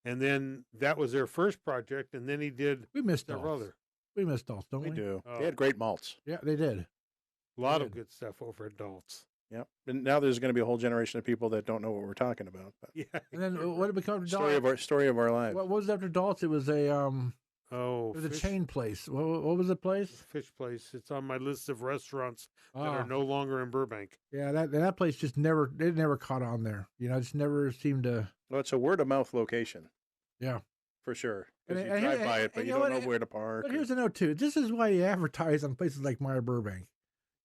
and then that was their first project. And then he did. We missed several Daltz. other. We missed Daltz, don't we? We do. Oh. They had great malts. Yeah, they did. A lot of good stuff over at Daltz. Yep. And now there's going to be a whole generation of people that don't know what we're talking about. But Yeah. And then what did it become? story of our lives. What was after Daltz? It was a it was fish, a chain place. What was the place? fish place. It's on my list of restaurants that Ah. are no longer in Burbank. Yeah, that place just never caught on there. You know, it just never seemed to. Well, it's a word of mouth location. Yeah. For sure. 'Cause And- you and- drive and- by it, and but you you know don't what? know where to park. But here's the note too. This is why you advertise on places like myBurbank.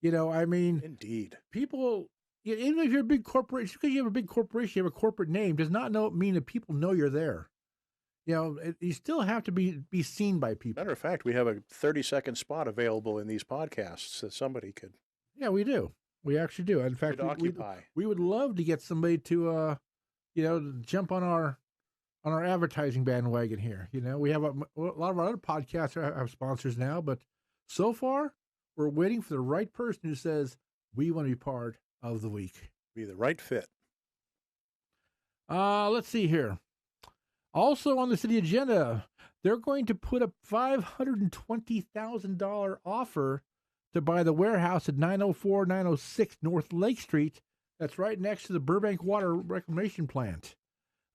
You know, I mean, Indeed. people. Even if you're a big corporation, because you have a big corporation, you have a corporate name, does not mean that people know you're there. You know, you still have to be seen by people. Matter of fact, we have a 30-second spot available in these podcasts that somebody could Yeah, we do. We actually do. In fact, occupy. we would love to get somebody to, jump on our advertising bandwagon here. You know, we have a lot of our other podcasts have sponsors now, but so far we're waiting for the right person who says we want to be part of the week. Be the right fit. Let's see here. Also on the city agenda, they're going to put a $520,000 offer to buy the warehouse at 904 906 North Lake Street. That's right next to the Burbank Water Reclamation Plant.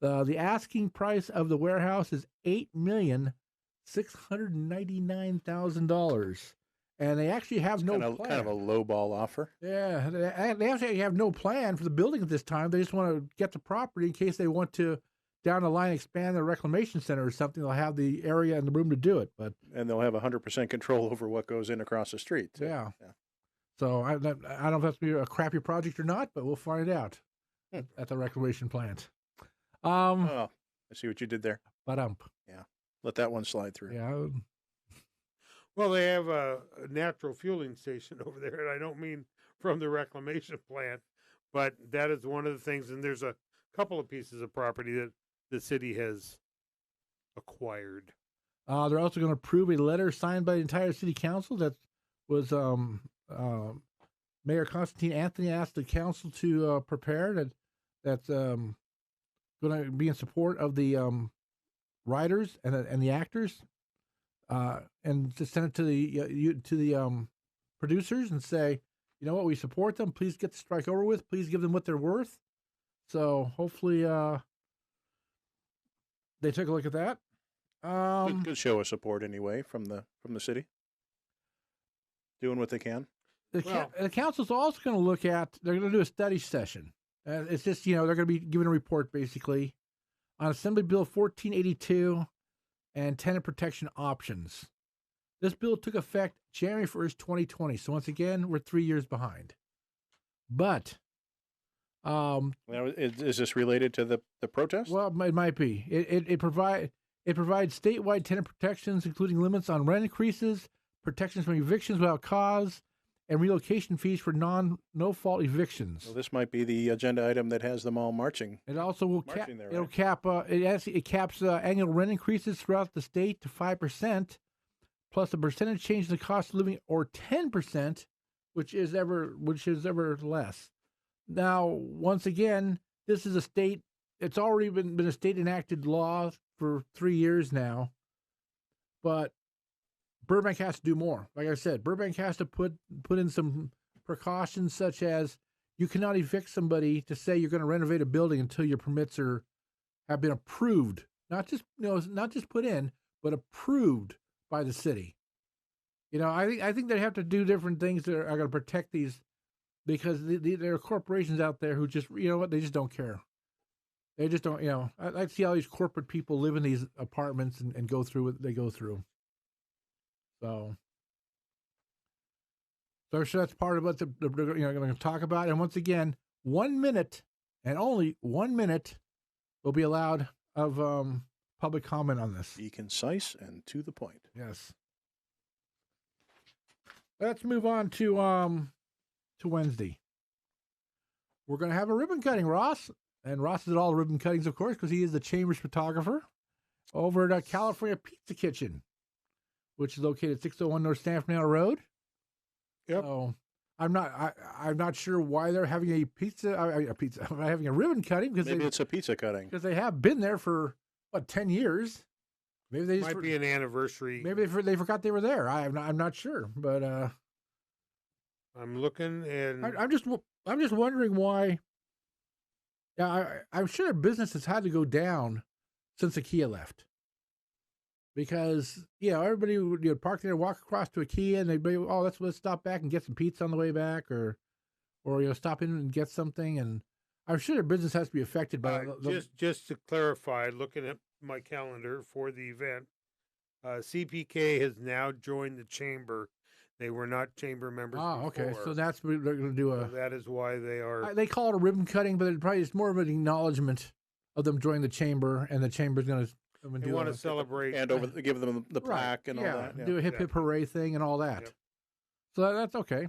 The asking price of the warehouse is $8,699,000. And they actually have no plan. Kind of a low ball offer. Yeah, they actually have no plan for the building at this time. They just want to get the property in case they want to, down the line, expand their reclamation center or something. They'll have the area and the room to do it. And they'll have 100% control over what goes in across the street. Too. Yeah. So I don't know if that's going to be a crappy project or not, but we'll find out at the reclamation plant. Oh, I see what you did there. Yeah. Let that one slide through. Yeah. Well, they have a natural fueling station over there, and I don't mean from the reclamation plant, but that is one of the things. And there's a couple of pieces of property that the city has acquired. They're also going to approve a letter signed by the entire city council that was Mayor Constantine Anthony asked the council to prepare that's going to be in support of the writers and the actors, and to send it to the producers and say, you know what, we support them. Please get the strike over with. Please give them what they're worth. So hopefully they took a look at that. Good show of support anyway from the city, doing what they can. The council's also going to look at. They're going to do a study session. It's just they're going to be giving a report basically on Assembly Bill 1482 and tenant protection options. This bill took effect January 1st, 2020. So once again, we're 3 years behind. But now, is this related to the protest? well, it might be. It provides statewide tenant protections, including limits on rent increases, protections from evictions without cause, and relocation fees for no-fault evictions. Well, this might be the agenda item that has them all marching. It also will Marching there, it'll right? cap. It caps annual rent increases throughout the state to 5%, plus a percentage change in the cost of living, or 10%, which is ever less. Now, once again, this is a state. It's already been a state enacted law for 3 years now, but Burbank has to do more. Like I said, Burbank has to put in some precautions, such as you cannot evict somebody to say you're going to renovate a building until your permits have been approved, not just put in, but approved by the city. I think they have to do different things that are going to protect these, because there are corporations out there who just, they just don't care. They just don't, I see all these corporate people live in these apartments and go through what they go through. So I'm sure that's part of what they're going to talk about. And once again, 1 minute and only 1 minute will be allowed of public comment on this. Be concise and to the point. Yes. Let's move on to Wednesday. We're going to have a ribbon cutting, Ross. And Ross is at all the ribbon cuttings, of course, because he is the Chamber's photographer over at California Pizza Kitchen, which is located at 601 North Stanford Road. Yep. So I'm not sure why they're having having a ribbon cutting, because maybe it's a pizza cutting, because they have been there for 10 years. Maybe they might be an anniversary. Maybe they forgot they were there. I'm not sure, but I'm looking, and I'm just wondering why. Yeah, I'm sure business has had to go down since IKEA left, because everybody would park there, walk across to IKEA, and they'd be, let's stop back and get some pizza on the way back, or stop in and get something. And I'm sure their business has to be affected by just to clarify, looking at my calendar for the event, CPK has now joined the chamber. They were not chamber members before. Okay. So that's what they're going to do. So that is why they are. They call it a ribbon cutting, but it's more of an acknowledgement of them joining the chamber, and the chamber's going to They want to celebrate. And give them the plaque and all that. Yeah. Do a hip hooray thing and all that. Yep. So that's okay.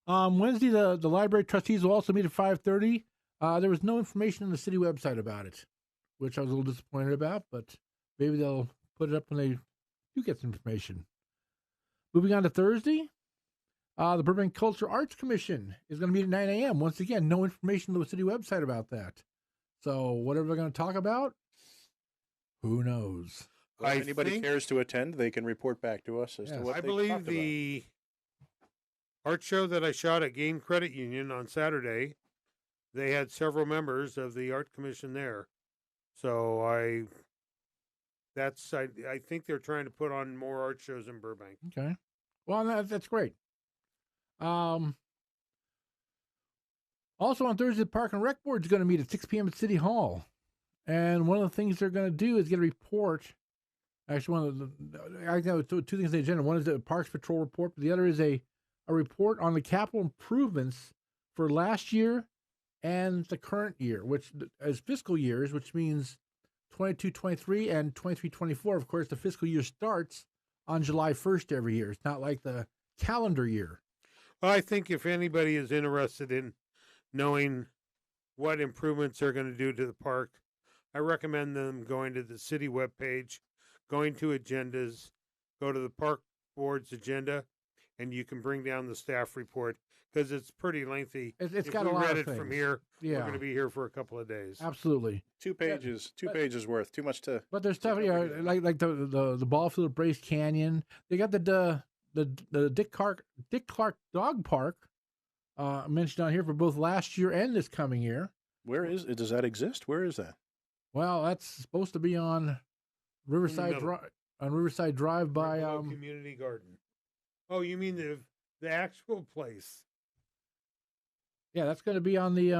Wednesday, the library trustees will also meet at 5:30. There was no information on the city website about it, which I was a little disappointed about, but maybe they'll put it up when they do get some information. Moving on to Thursday, the Burbank Culture Arts Commission is going to meet at 9 a.m. Once again, no information on the city website about that. So whatever they're going to talk about, who knows? Well, if anybody cares to attend, they can report back to us as to what I they believe talked the art show that I shot at Game Credit Union on Saturday, they had several members of the art commission there. So I think they're trying to put on more art shows in Burbank. Okay. Well, that's great. Also on Thursday, the Park and Rec Board is going to meet at 6 p.m. at City Hall. And one of the things they're going to do is get a report. Actually, I know two things on the agenda. One is the Parks Patrol report, but the other is a report on the capital improvements for last year and the current year, which as fiscal years, which means 22-23 and 23-24. Of course, the fiscal year starts on July 1st every year. It's not like the calendar year. Well, I think if anybody is interested in knowing what improvements they're going to do to the park, I recommend them going to the city webpage, going to agendas, go to the park board's agenda, and you can bring down the staff report, because it's pretty lengthy. It's got a lot of things. From here, we're going to be here for a couple of days. Absolutely. 2 pages, pages worth. Too much to. But there's stuff, like the ball field at Brace Canyon. They got the Dick Clark Dog Park mentioned on here for both last year and this coming year. Where is it? Does that exist? Where is that? Well, that's supposed to be on Riverside Drive by Community Garden. Oh, you mean the actual place? Yeah, that's going to be on the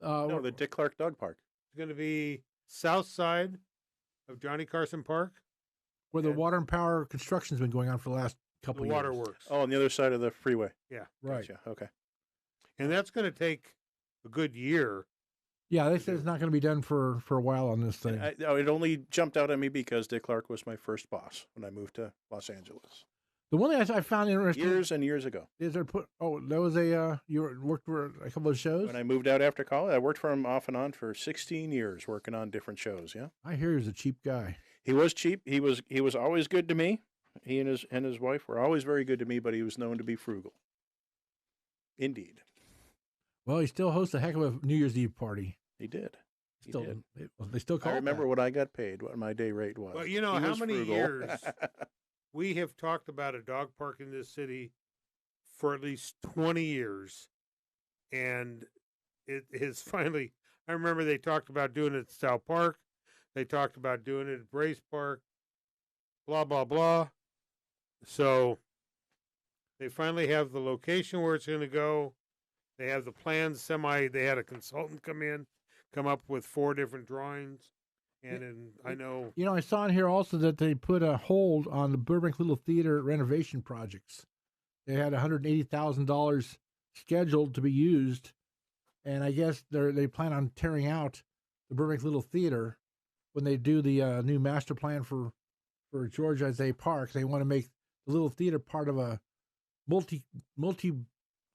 no, the Dick Clark Dog Park. It's going to be south side of Johnny Carson Park, where the water and power construction's been going on for the last couple of years. Waterworks. Oh, on the other side of the freeway. Yeah, right. Gotcha. Okay. And that's going to take a good year. Yeah, they said it's not going to be done for a while on this thing. It only jumped out at me because Dick Clark was my first boss when I moved to Los Angeles. The one thing I found interesting years and years ago is there that was you worked for a couple of shows. When I moved out after college, I worked for him off and on for 16 years, working on different shows. Yeah, I hear he was a cheap guy. He was cheap. He was always good to me. He and his wife were always very good to me, but he was known to be frugal. Indeed. Well, he still hosts a heck of a New Year's Eve party. He did. They still call. I remember what I got paid, what my day rate was. Well, how many years we have talked about a dog park in this city for at least 20 years, and it is finally. I remember they talked about doing it at South Park. They talked about doing it at Brace Park. Blah blah blah. So They finally have the location where it's going to go. They have the plans. They had a consultant come up with 4 different drawings. And I know. I saw in here also that they put a hold on the Burbank Little Theater renovation projects. They had $180,000 scheduled to be used, and I guess they plan on tearing out the Burbank Little Theater when they do the new master plan for George Isaiah Park. They want to make the Little Theater part of a multi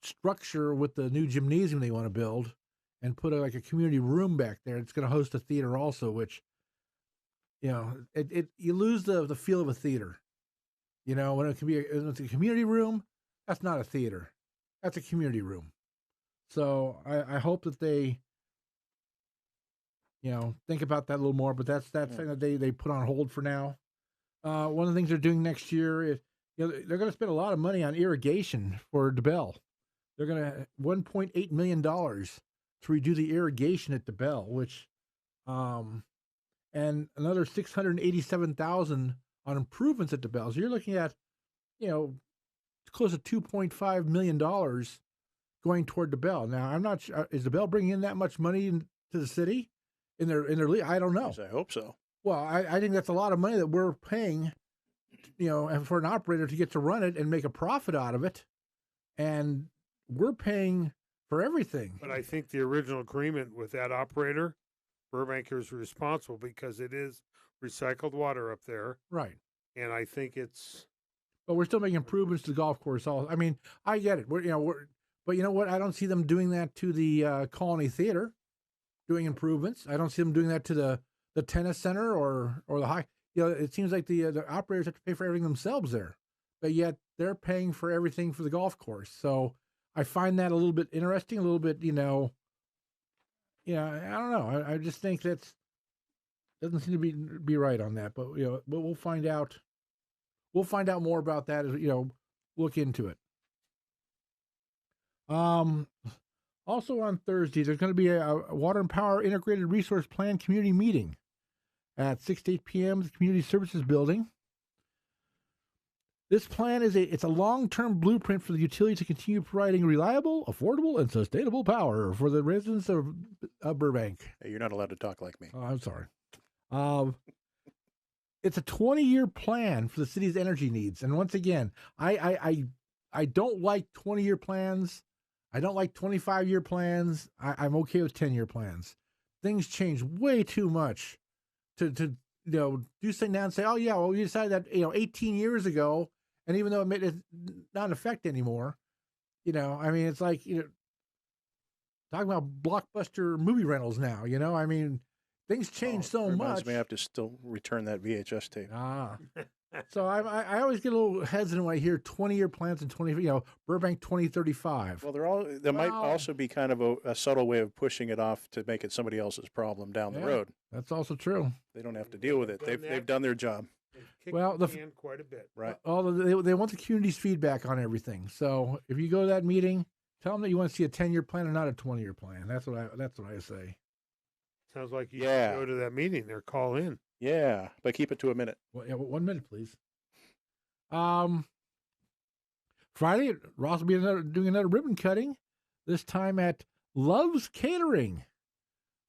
structure with the new gymnasium they want to build, and put like a community room back there. It's going to host a theater also, which you lose the feel of a theater. When it can be it's a community room, that's not a theater. That's a community room. So I hope that they, think about that a little more. But that's thing that they put on hold for now. One of the things they're doing next year is, they're going to spend a lot of money on irrigation for DeBell. They're going to $1.8 million to redo the irrigation at DeBell, which, and another $687,000 on improvements at DeBell. So you're looking at, close to $2.5 million going toward DeBell. Now, I'm not sure, is DeBell bringing in that much money into the city in their league? I don't know. Yes, I hope so. Well, I think that's a lot of money that we're paying, for an operator to get to run it and make a profit out of it. And we're paying for everything. But I think the original agreement with that operator, Burbank is responsible because it is recycled water up there. Right. And I think it's. But we're still making improvements to the golf course. I mean, I get it. But you know what? I don't see them doing that to the Colony Theater, doing improvements. I don't see them doing that to the tennis center or the high. It seems like the operators have to pay for everything themselves there, but yet they're paying for everything for the golf course. So I find that a little bit interesting, a little bit, I don't know. I just think that's doesn't seem to be right on that. But but we'll find out. We'll find out more about that as look into it. Also on Thursday, there's going to be a Water and Power Integrated Resource Plan community meeting at 6 to 8 p.m. at the Community Services Building. This plan it's a long-term blueprint for the utility to continue providing reliable, affordable, and sustainable power for the residents of Burbank. Hey, you're not allowed to talk like me. Oh, I'm sorry. It's a 20-year plan for the city's energy needs. And once again, I don't like 20-year plans. I don't like 25-year plans. I'm okay with 10-year plans. Things change way too much to do something now and say, oh, yeah, well, we decided that, 18 years ago, and even though it's not in effect anymore, it's like, talking about blockbuster movie rentals now, things change so much. Me I have to still return that VHS tape. So I always get a little hesitant when I hear 20-year plans and Burbank 2035. Well, there might also be kind of a subtle way of pushing it off to make it somebody else's problem down the road. That's also true. They don't have to deal with it. They've done their job. Well, the can quite a bit. Right. They want the community's feedback on everything. So if you go to that meeting, tell them that you want to see a 10-year plan and not a 20-year plan. That's what I say. Sounds like you should go to that meeting or call in. Yeah, but keep it to a minute. Well, 1 minute, please. Friday, Ross will be doing another ribbon cutting, this time at Love's Catering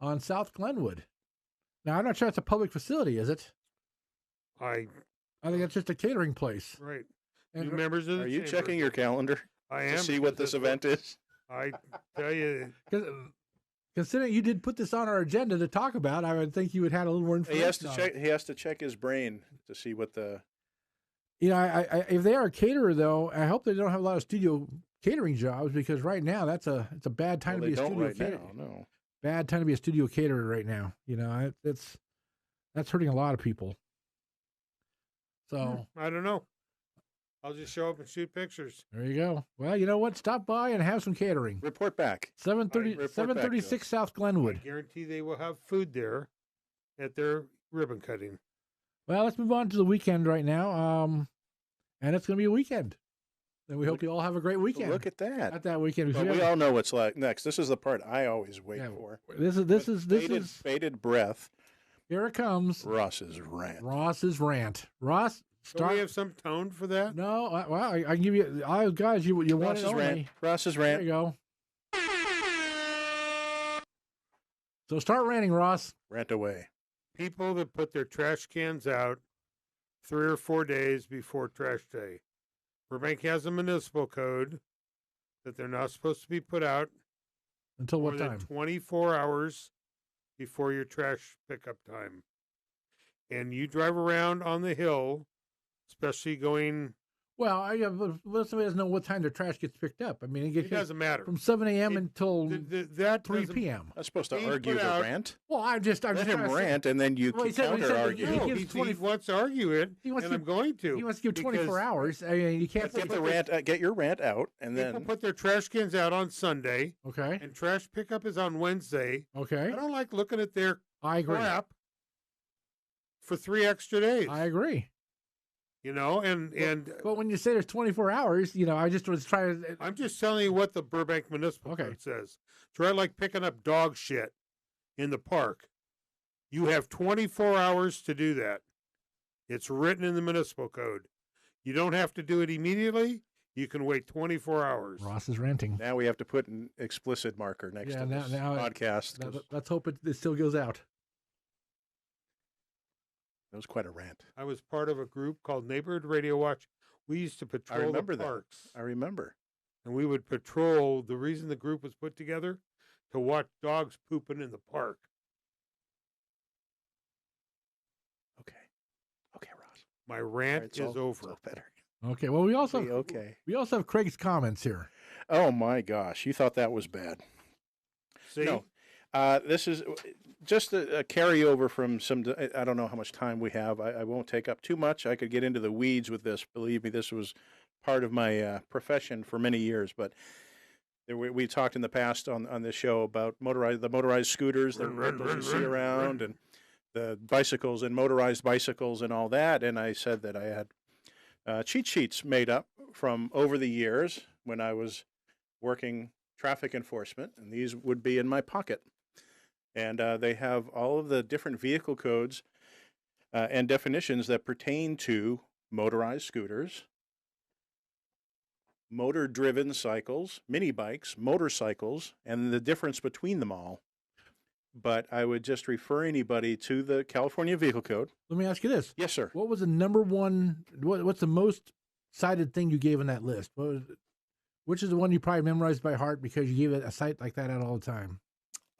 on South Glenwood. Now, I'm not sure it's a public facility, is it? I think it's just a catering place. Right. And new members of the Are you checking your calendar? I am. To see what this event is? I tell you. Considering you did put this on our agenda to talk about, I would think you would have a little more information. He has to check his brain to see what the. If they are a caterer, though, I hope they don't have a lot of studio catering jobs, because right now it's a bad time to be a studio caterer. No. Bad time to be a studio caterer right now. That's hurting a lot of people. So I don't know. I'll just show up and shoot pictures. There you go. Well, you know what? Stop by and have some catering. Report back. 736 South Glenwood. I guarantee they will have food there at their ribbon cutting. Well, let's move on to the weekend right now. And it's going to be a weekend. And we hope you all have a great weekend. Look at that. At that weekend. Well, we all know what's like next. This is the part I always wait for. This is bated breath. Here it comes. Ross's rant. Ross, Do we have some tone for that? No, I can give you. Guys, you want it only. Ross's rant. There you go. So start ranting, Ross. Rant away. People that put their trash cans out 3 or 4 days before trash day. Burbank has a municipal code that they're not supposed to be put out Until what more time? than 24 hours before your trash pickup time. And you drive around on the hill, especially going. Well, somebody doesn't know what time their trash gets picked up. I mean, It doesn't matter. From 7 a.m. until that 3 p.m. I'm supposed to He's argue put the out- rant. Well, I'm just Let him trying to rant, and then you Well, he can said- he said counter that argue. he No, gives he wants to argue it, He wants and to- I'm going to. He wants to give 24 because hours. I mean, you can't. Get the rant. Get your rant out, and People then put their trash cans out on Sunday, Okay. and trash pickup is on Wednesday. Okay. I don't like looking at their I agree. crap for 3 extra days. I agree. And But when you say there's 24 hours, I just was trying to. I'm just telling you what the Burbank Municipal Code says. Try like picking up dog shit in the park. You have 24 hours to do that. It's written in the municipal code. You don't have to do it immediately. You can wait 24 hours. Ross is ranting. now we have to put an explicit marker next to this podcast. 'Cause Let's hope it still goes out. that was quite a rant. I was part of a group called Neighborhood Radio Watch. We used to patrol remember the that. parks. I remember. And we would patrol. The reason the group was put together to watch dogs pooping in the park. Okay, Ross. My All rant right, it's is all- over. it's all better. Okay. Well, we also Okay. have Craig's comments here. Oh my gosh, you thought that was bad. See? No. This is just a carryover from some. I don't know how much time we have. I won't take up too much. I could get into the weeds with this. Believe me, this was part of my profession for many years. But we talked in the past on this show about the motorized scooters, the rentals you see around, and the bicycles and motorized bicycles and all that. And I said that I had cheat sheets made up from over the years when I was working traffic enforcement, and these would be in my pocket. And they have all of the different vehicle codes and definitions that pertain to motorized scooters, motor-driven cycles, mini bikes, motorcycles, and the difference between them all. But I would just refer anybody to the California Vehicle Code. Let me ask you this. Yes, sir. What was the number one? What's the most cited thing you gave in that list? Which is the one you probably memorized by heart because you gave it a site like that out all the time?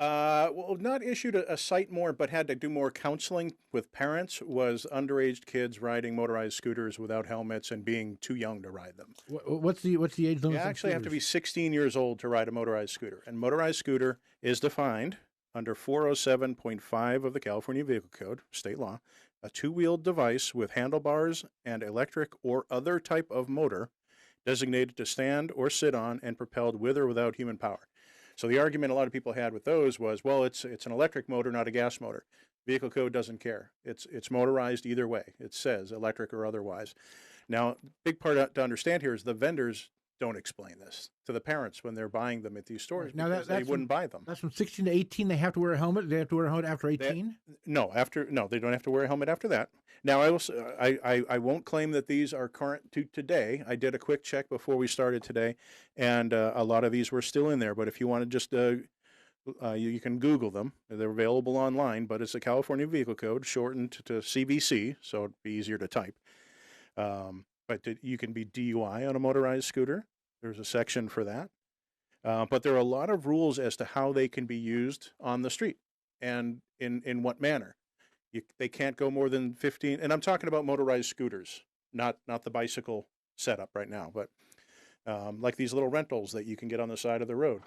Well, not issued a cite more, but had to do more counseling with parents, was underage kids riding motorized scooters without helmets and being too young to ride them. What's the age limit? You actually have to be 16 years old to ride a motorized scooter. And motorized scooter is defined under 407.5 of the California Vehicle Code, state law, a two-wheeled device with handlebars and electric or other type of motor designated to stand or sit on and propelled with or without human power. So the argument a lot of people had with those was, well, it's an electric motor, not a gas motor. Vehicle code doesn't care. It's motorized either way. It says electric or otherwise. Now, big part to understand here is the vendors don't explain this to the parents when they're buying them at these stores because they wouldn't buy them. That's from 16 to 18. They have to wear a helmet. They have to wear a helmet after 18. No, they don't have to wear a helmet after that. Now, I won't claim that these are current to today. I did a quick check before we started today, and a lot of these were still in there. But if you want to just you can Google them. They're available online, but it's a California Vehicle Code, shortened to CVC, so it'd be easier to type. But you can be DUI on a motorized scooter. There's a section for that. But there are a lot of rules as to how they can be used on the street and in what manner. They can't go more than 15, and I'm talking about motorized scooters, not the bicycle setup right now, but like these little rentals that you can get on the side of the road.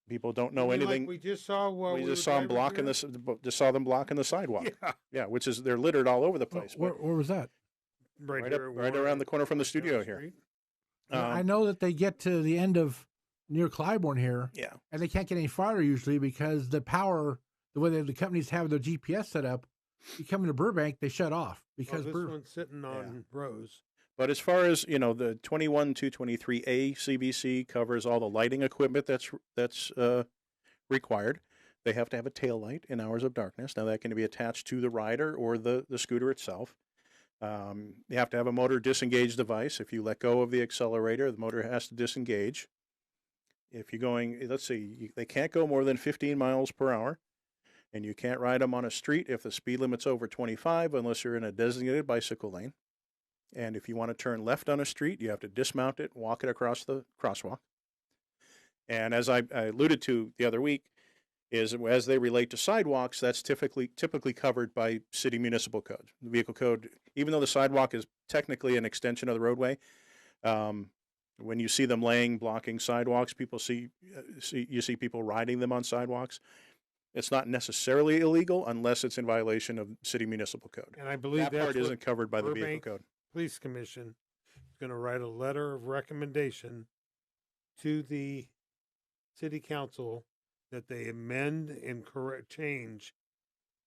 People don't know anything. Like we just saw. We just saw them blocking them blocking the sidewalk. Yeah, which is they're littered all over the place. Where was that? Right around the corner from the studio here. I know that they get to the end of near Clybourne here. Yeah. And they can't get any farther usually because the power, the way the companies have their GPS set up, you come into Burbank, they shut off because this one's sitting on Rose. But as far as, the 21223A CVC covers all the lighting equipment that's required. They have to have a tail light in hours of darkness. Now that can be attached to the rider or the scooter itself. You have to have a motor disengage device. If you let go of the accelerator, the motor has to disengage. If you're going, let's see, they can't go more than 15 miles per hour, and you can't ride them on a street if the speed limit's over 25 unless you're in a designated bicycle lane. And if you want to turn left on a street, you have to dismount it, walk it across the crosswalk. And as I alluded to the other week, is as they relate to sidewalks, that's typically covered by city municipal code. The vehicle code, even though the sidewalk is technically an extension of the roadway, when you see them blocking sidewalks, you see people riding them on sidewalks. It's not necessarily illegal unless it's in violation of city municipal code. And I believe that part isn't covered by the vehicle code. Police Commission is going to write a letter of recommendation to the city council that they amend and change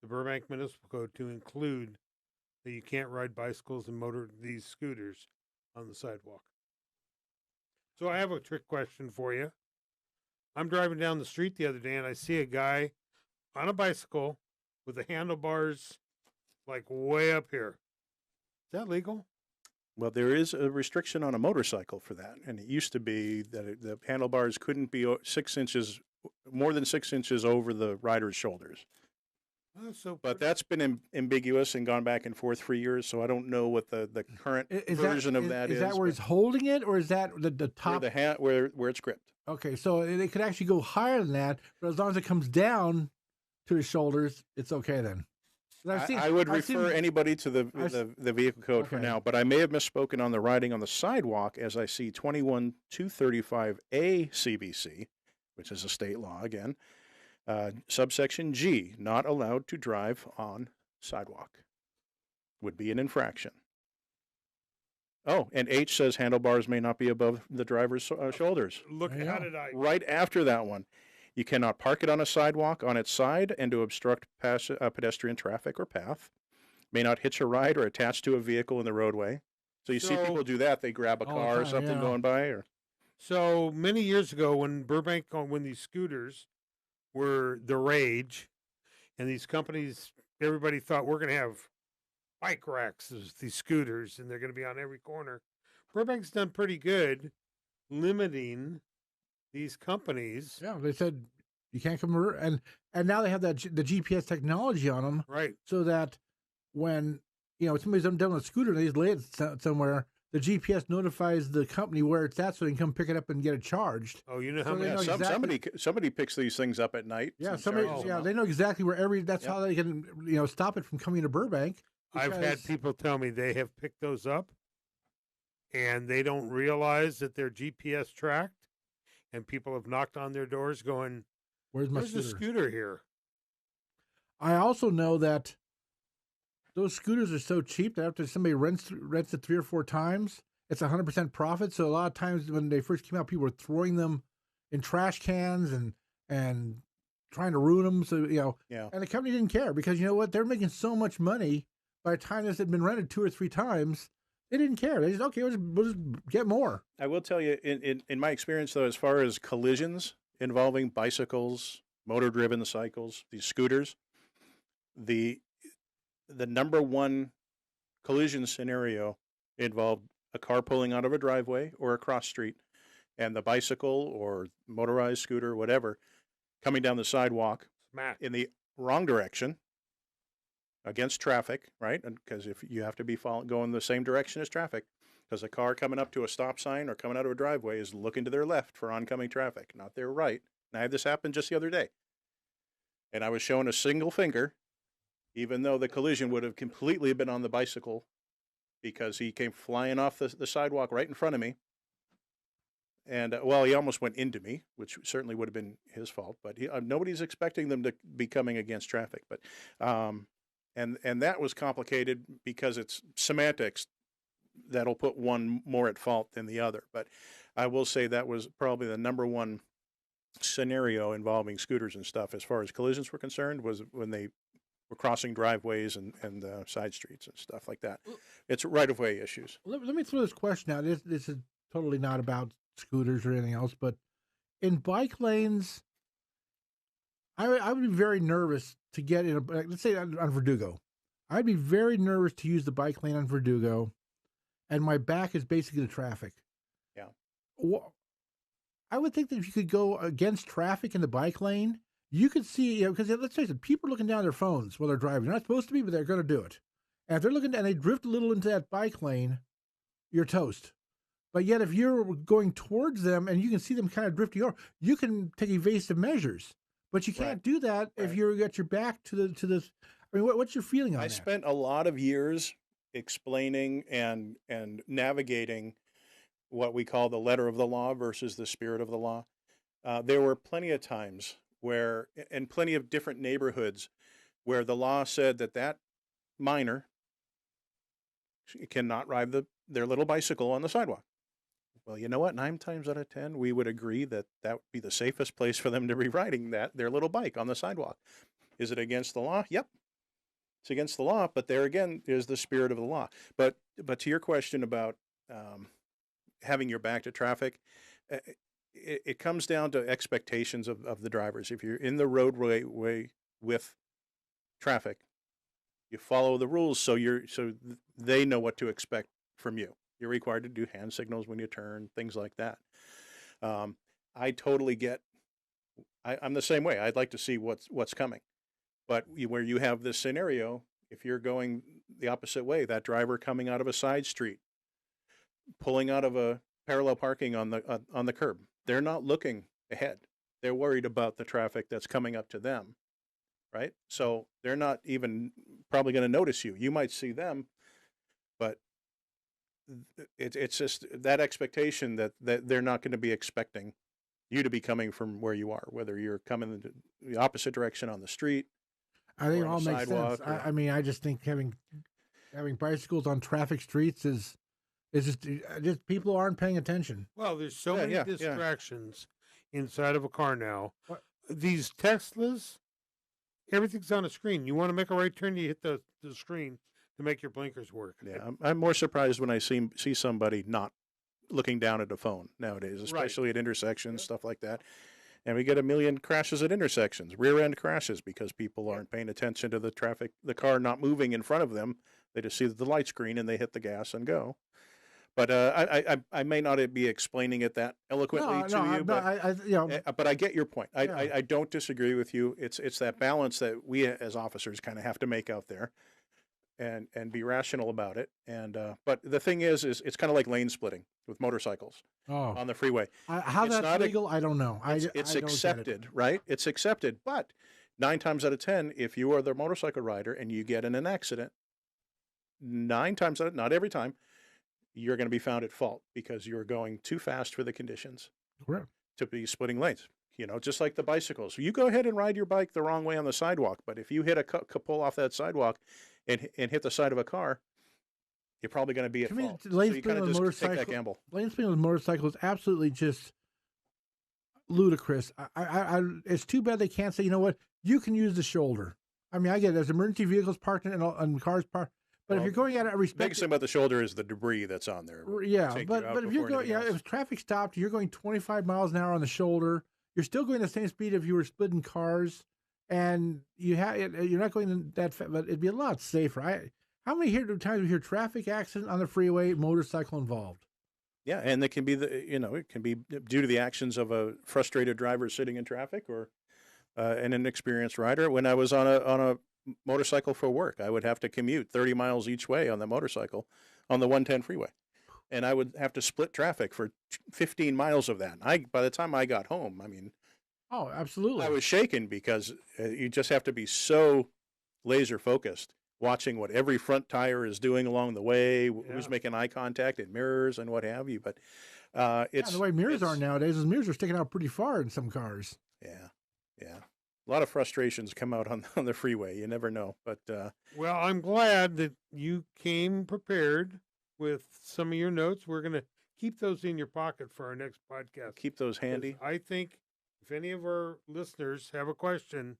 the Burbank Municipal Code to include that you can't ride bicycles and these scooters on the sidewalk. So I have a trick question for you. I'm driving down the street the other day and I see a guy on a bicycle with the handlebars like way up here. Is that legal? Well, there is a restriction on a motorcycle for that, and it used to be that the handlebars couldn't be more than 6 inches over the rider's shoulders. But that's been ambiguous and gone back and forth for years, so I don't know what the current version of that is. Is that where he's holding it, or is that the top? Where it's gripped. Okay, so it could actually go higher than that, but as long as it comes down to his shoulders, it's okay then. I would refer anybody to the vehicle code for now, but I may have misspoken on the riding on the sidewalk, as I see 21235A CBC, which is a state law again, subsection G, not allowed to drive on sidewalk, would be an infraction. Oh, and H says handlebars may not be above the driver's shoulders. Look, how did I? Right after that one. You cannot park it on a sidewalk on its side and to obstruct pedestrian traffic or path. May not hitch a ride or attach to a vehicle in the roadway. So you see people do that. They grab a car or something going by. So many years ago when these scooters were the rage, and these companies, everybody thought we're going to have bike racks as these scooters, and they're going to be on every corner. Burbank's done pretty good limiting these companies. Yeah, they said you can't come over, and now they have the GPS technology on them, right? So that when somebody's done on a scooter and they just lay it somewhere, the GPS notifies the company where it's at, so they can come pick it up and get it charged. Oh, you know how many? Somebody picks these things up at night. Yeah, they know exactly where That's how they can stop it from coming to Burbank. I've had people tell me they have picked those up, and they don't realize that they're GPS tracked. And people have knocked on their doors going, Where's the scooter here? I also know that those scooters are so cheap that after somebody rents it 3 or 4 times, it's 100% profit. So a lot of times when they first came out, people were throwing them in trash cans and trying to ruin them. So, and the company didn't care because you know what? They're making so much money by the time this had been rented 2 or 3 times. They didn't care. They just, okay, we'll just get more. I will tell you, in my experience, though, as far as collisions involving bicycles, motor-driven cycles, these scooters, the number one collision scenario involved a car pulling out of a driveway or a cross street, and the bicycle or motorized scooter, whatever, coming down the sidewalk in the wrong direction, against traffic, right? Because if you have to be going the same direction as traffic, because a car coming up to a stop sign or coming out of a driveway is looking to their left for oncoming traffic, not their right. And I had this happen just the other day. And I was showing a single finger, even though the collision would have completely been on the bicycle because he came flying off the sidewalk right in front of me. And, he almost went into me, which certainly would have been his fault. But nobody's expecting them to be coming against traffic. But And that was complicated because it's semantics that'll put one more at fault than the other. But I will say that was probably the number one scenario involving scooters and stuff as far as collisions were concerned, was when they were crossing driveways and side streets and stuff like that. It's right-of-way issues. Let me throw this question out. This is totally not about scooters or anything else, but in bike lanes, I would be very nervous to get in let's say on Verdugo. I'd be very nervous to use the bike lane on Verdugo, and my back is basically the traffic. Yeah. Well, I would think that if you could go against traffic in the bike lane, you could see, because let's face it, people are looking down at their phones while they're driving. They're not supposed to be, but they're going to do it. And if they're looking and they drift a little into that bike lane, you're toast. But yet, if you're going towards them and you can see them kind of drifting over, you can take evasive measures. But you can't do that if you're got your back to the. I mean, what's your feeling on that? I spent a lot of years explaining and navigating what we call the letter of the law versus the spirit of the law. There were plenty of times where, in plenty of different neighborhoods, where the law said that minor cannot ride their little bicycle on the sidewalk. Well, you know what? 9 times out of 10, we would agree that would be the safest place for them to be riding their little bike on the sidewalk. Is it against the law? Yep. It's against the law, but there again is the spirit of the law. But to your question about having your back to traffic, it comes down to expectations of the drivers. If you're in the roadway with traffic, you follow the rules so they know what to expect from you. You're required to do hand signals when you turn, things like that. I totally get. I'm the same way. I'd like to see what's coming, but where you have this scenario, if you're going the opposite way, that driver coming out of a side street, pulling out of a parallel parking on the curb, they're not looking ahead. They're worried about the traffic that's coming up to them, right? So they're not even probably going to notice you. You might see them, but it's just that expectation that they're not going to be expecting you to be coming from where you are, whether you're coming in the opposite direction on the street. I think it all makes sense. I mean, I just think having bicycles on traffic streets is just people aren't paying attention. Well, there's so many distractions inside of a car now. What? These Teslas, everything's on a screen. You want to make a right turn, you hit the screen to make your blinkers work. Yeah, I'm more surprised when I see somebody not looking down at a phone nowadays, especially at intersections, stuff like that. And we get a million crashes at intersections, rear-end crashes, because people aren't paying attention to the traffic, the car not moving in front of them. They just see the light's green and they hit the gas and go. But I may not be explaining it that eloquently to you, but I get your point. I don't disagree with you. It's that balance that we as officers kind of have to make out there. And be rational about it. And but the thing is it's kind of like lane splitting with motorcycles on the freeway. How that's legal, I don't know. It's accepted, right? It's accepted. But 9 times out of 10, if you are the motorcycle rider and you get in an accident, 9 times out of, not every time, you're going to be found at fault because you're going too fast for the conditions to be splitting lanes. You know, just like the bicycles. You go ahead and ride your bike the wrong way on the sidewalk, but if you hit a pull off that sidewalk and hit the side of a car, you're probably going to be at fault. So you kind of just take that gamble. Lane splitting with motorcycles is absolutely just ludicrous. It's too bad they can't say, you know what, you can use the shoulder. I mean, I get it. There's emergency vehicles parked and cars parked. But if you're going at it, the biggest thing about the shoulder is the debris that's on there. Yeah, but if you're going, if traffic stopped, you're going 25 miles an hour on the shoulder. You're still going the same speed if you were splitting cars, and you're not going that fast, but it'd be a lot safer. How many times we hear traffic accident on the freeway, motorcycle involved? Yeah, and it can be it can be due to the actions of a frustrated driver sitting in traffic or an inexperienced rider. When I was on a motorcycle for work, I would have to commute 30 miles each way on the motorcycle on the 110 freeway. And I would have to split traffic for 15 miles of that. By the time I got home, I mean, oh, absolutely, I was shaken because you just have to be so laser focused, watching what every front tire is doing along the way, who's making eye contact in mirrors and what have you. But the way mirrors are nowadays, is mirrors are sticking out pretty far in some cars. Yeah. A lot of frustrations come out on the freeway. You never know. But well, I'm glad that you came prepared with some of your notes. We're going to keep those in your pocket for our next podcast. Keep those handy. I think if any of our listeners have a question,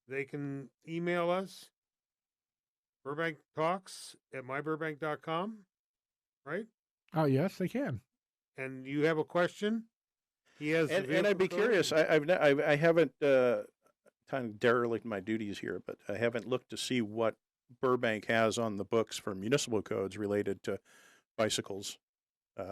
they can email us, burbanktalks@myburbank.com, right? Oh, yes, they can. And you have a question? He has, and I'd be curious. I haven't kind of derelict my duties here, but I haven't looked to see what Burbank has on the books for municipal codes related to bicycles,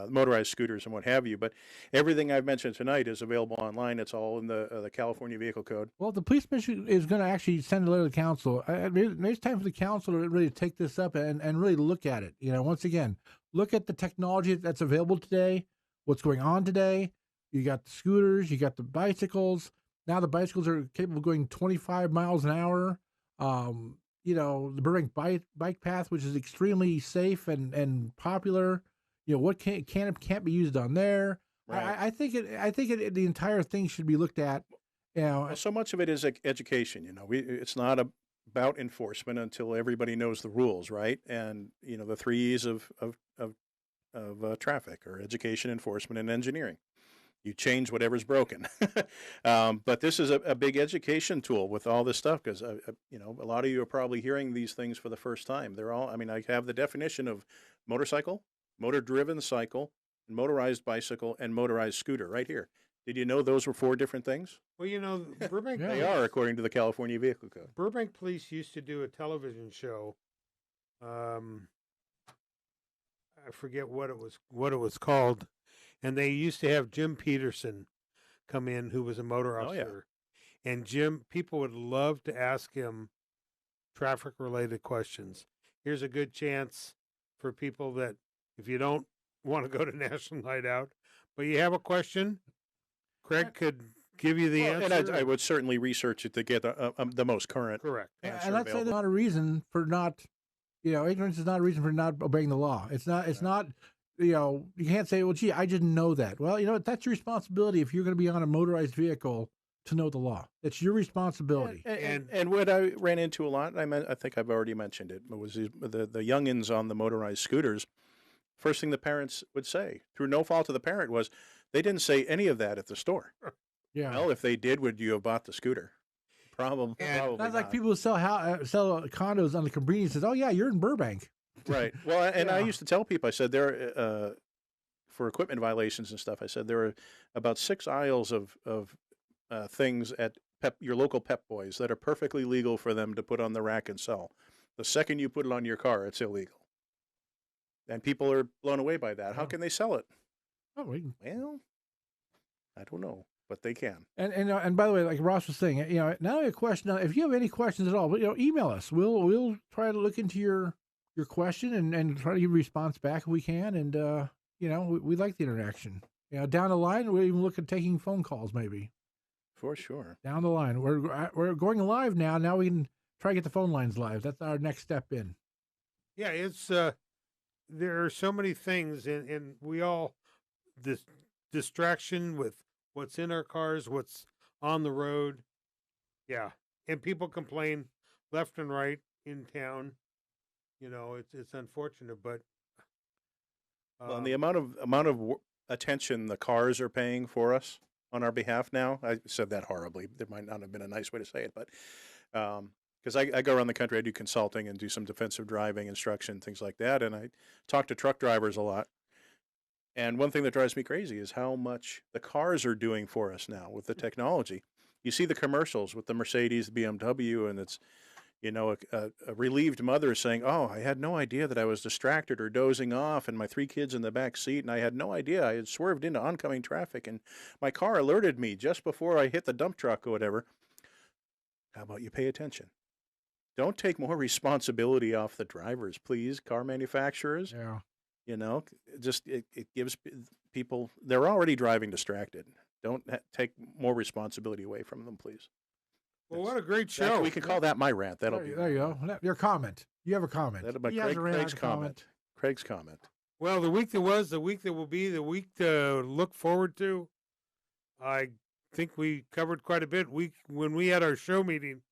motorized scooters, and what have you. But everything I've mentioned tonight is available online. It's all in the California Vehicle Code. Well, the police commission is going to actually send a letter to the council. Maybe it's time for the council to really take this up and really look at it. Once again, look at the technology that's available today, what's going on today. You got the scooters, you got the bicycles. Now the bicycles are capable of going 25 miles an hour. The Burbank bike path, which is extremely safe and popular. What can't be used on there. Right. I think the entire thing should be looked at. Well, so much of it is education. It's not about enforcement until everybody knows the rules, right? And the 3 E's of traffic are education, enforcement, and engineering. You change whatever's broken. But this is a big education tool with all this stuff because, a lot of you are probably hearing these things for the first time. They're all, I have the definition of motorcycle, motor-driven cycle, motorized bicycle, and motorized scooter right here. Did you know those were 4 different things? Well, Burbank. They are, according to the California Vehicle Code. Burbank Police used to do a television show. I forget what it was called. And they used to have Jim Peterson come in, who was a motor officer. Oh, yeah. And Jim, people would love to ask him traffic-related questions. Here's a good chance for people that, if you don't want to go to National Night Out, but you have a question, Craig could give you the answer. And I would certainly research it to get the most current. Correct. And I'd say there's not a reason for not, ignorance is not a reason for not obeying the law. It's not. You can't say, well, gee, I didn't know that. Well, that's your responsibility if you're going to be on a motorized vehicle to know the law. It's your responsibility. And what I ran into a lot, I think I've already mentioned it, was the youngins on the motorized scooters. First thing the parents would say, through no fault of the parent, was they didn't say any of that at the store. Yeah. Well, if they did, would you have bought the scooter? Probably That's not. like people who sell condos on the Cabrini says, oh, yeah, you're in Burbank. Right. Well, and I used to tell people, I said, there for equipment violations and stuff, I said there are about 6 aisles of things at your local Pep Boys that are perfectly legal for them to put on the rack and sell. The second you put it on your car, it's illegal. And people are blown away by that. How can they sell it? Oh, well, I don't know, but they can. And by the way, like Ross was saying, now a question. If you have any questions at all, email us. We'll try to look into your question and try to give a response back if we can. And we like the interaction. Down the line, we'll even look at taking phone calls maybe. For sure. Down the line, we're going live now. Now we can try to get the phone lines live. That's our next step in. Yeah, it's there are so many things, and we all this distraction with what's in our cars, what's on the road. Yeah, and people complain left and right in town. It's unfortunate, but well, and the amount of attention the cars are paying for us on our behalf now. I said that horribly. There might not have been a nice way to say it, but because I go around the country, I do consulting and do some defensive driving instruction, things like that, and I talk to truck drivers a lot. And one thing that drives me crazy is how much the cars are doing for us now with the technology. You see the commercials with the Mercedes, the BMW, and it's a relieved mother saying, oh, I had no idea that I was distracted or dozing off and my 3 kids in the back seat, and I had no idea I had swerved into oncoming traffic, and my car alerted me just before I hit the dump truck or whatever. How about you pay attention? Don't take more responsibility off the drivers, please, car manufacturers. Yeah. It gives people, they're already driving distracted. Don't take more responsibility away from them, please. Well, what a great show. We can call that my rant. There you go. Your comment. You have a comment. That'll be Craig's comment. Craig's comment. Well, the week that was, the week that will be, the week to look forward to. I think we covered quite a bit. When we had our show meeting,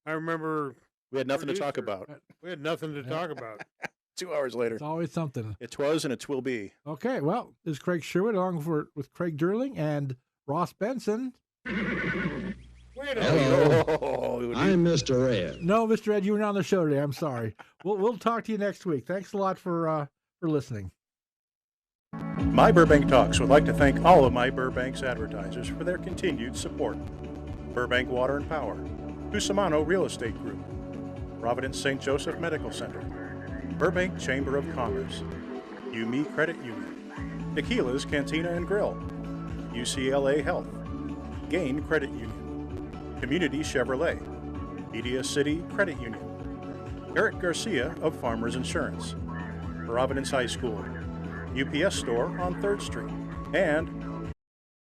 I remember we had nothing to talk about. We had nothing to talk about. 2 hours later. It's always something. It was and it will be. Okay, well, this is Craig Sherwood along with Craig Durling and Ross Benson. Hello, I'm Mr. Ed. No, Mr. Ed, you were not on the show today. I'm sorry. We'll talk to you next week. Thanks a lot for listening. myBurbank Talks would like to thank all of myBurbank's advertisers for their continued support. Burbank Water and Power, Cusimano Real Estate Group, Providence St. Joseph Medical Center, Burbank Chamber of Commerce, UME Credit Union, Tequila's Cantina and Grill, UCLA Health, Gain Credit Union, Community Chevrolet, Media City Credit Union, Eric Garcia of Farmers Insurance, Providence High School, UPS Store on 3rd Street, and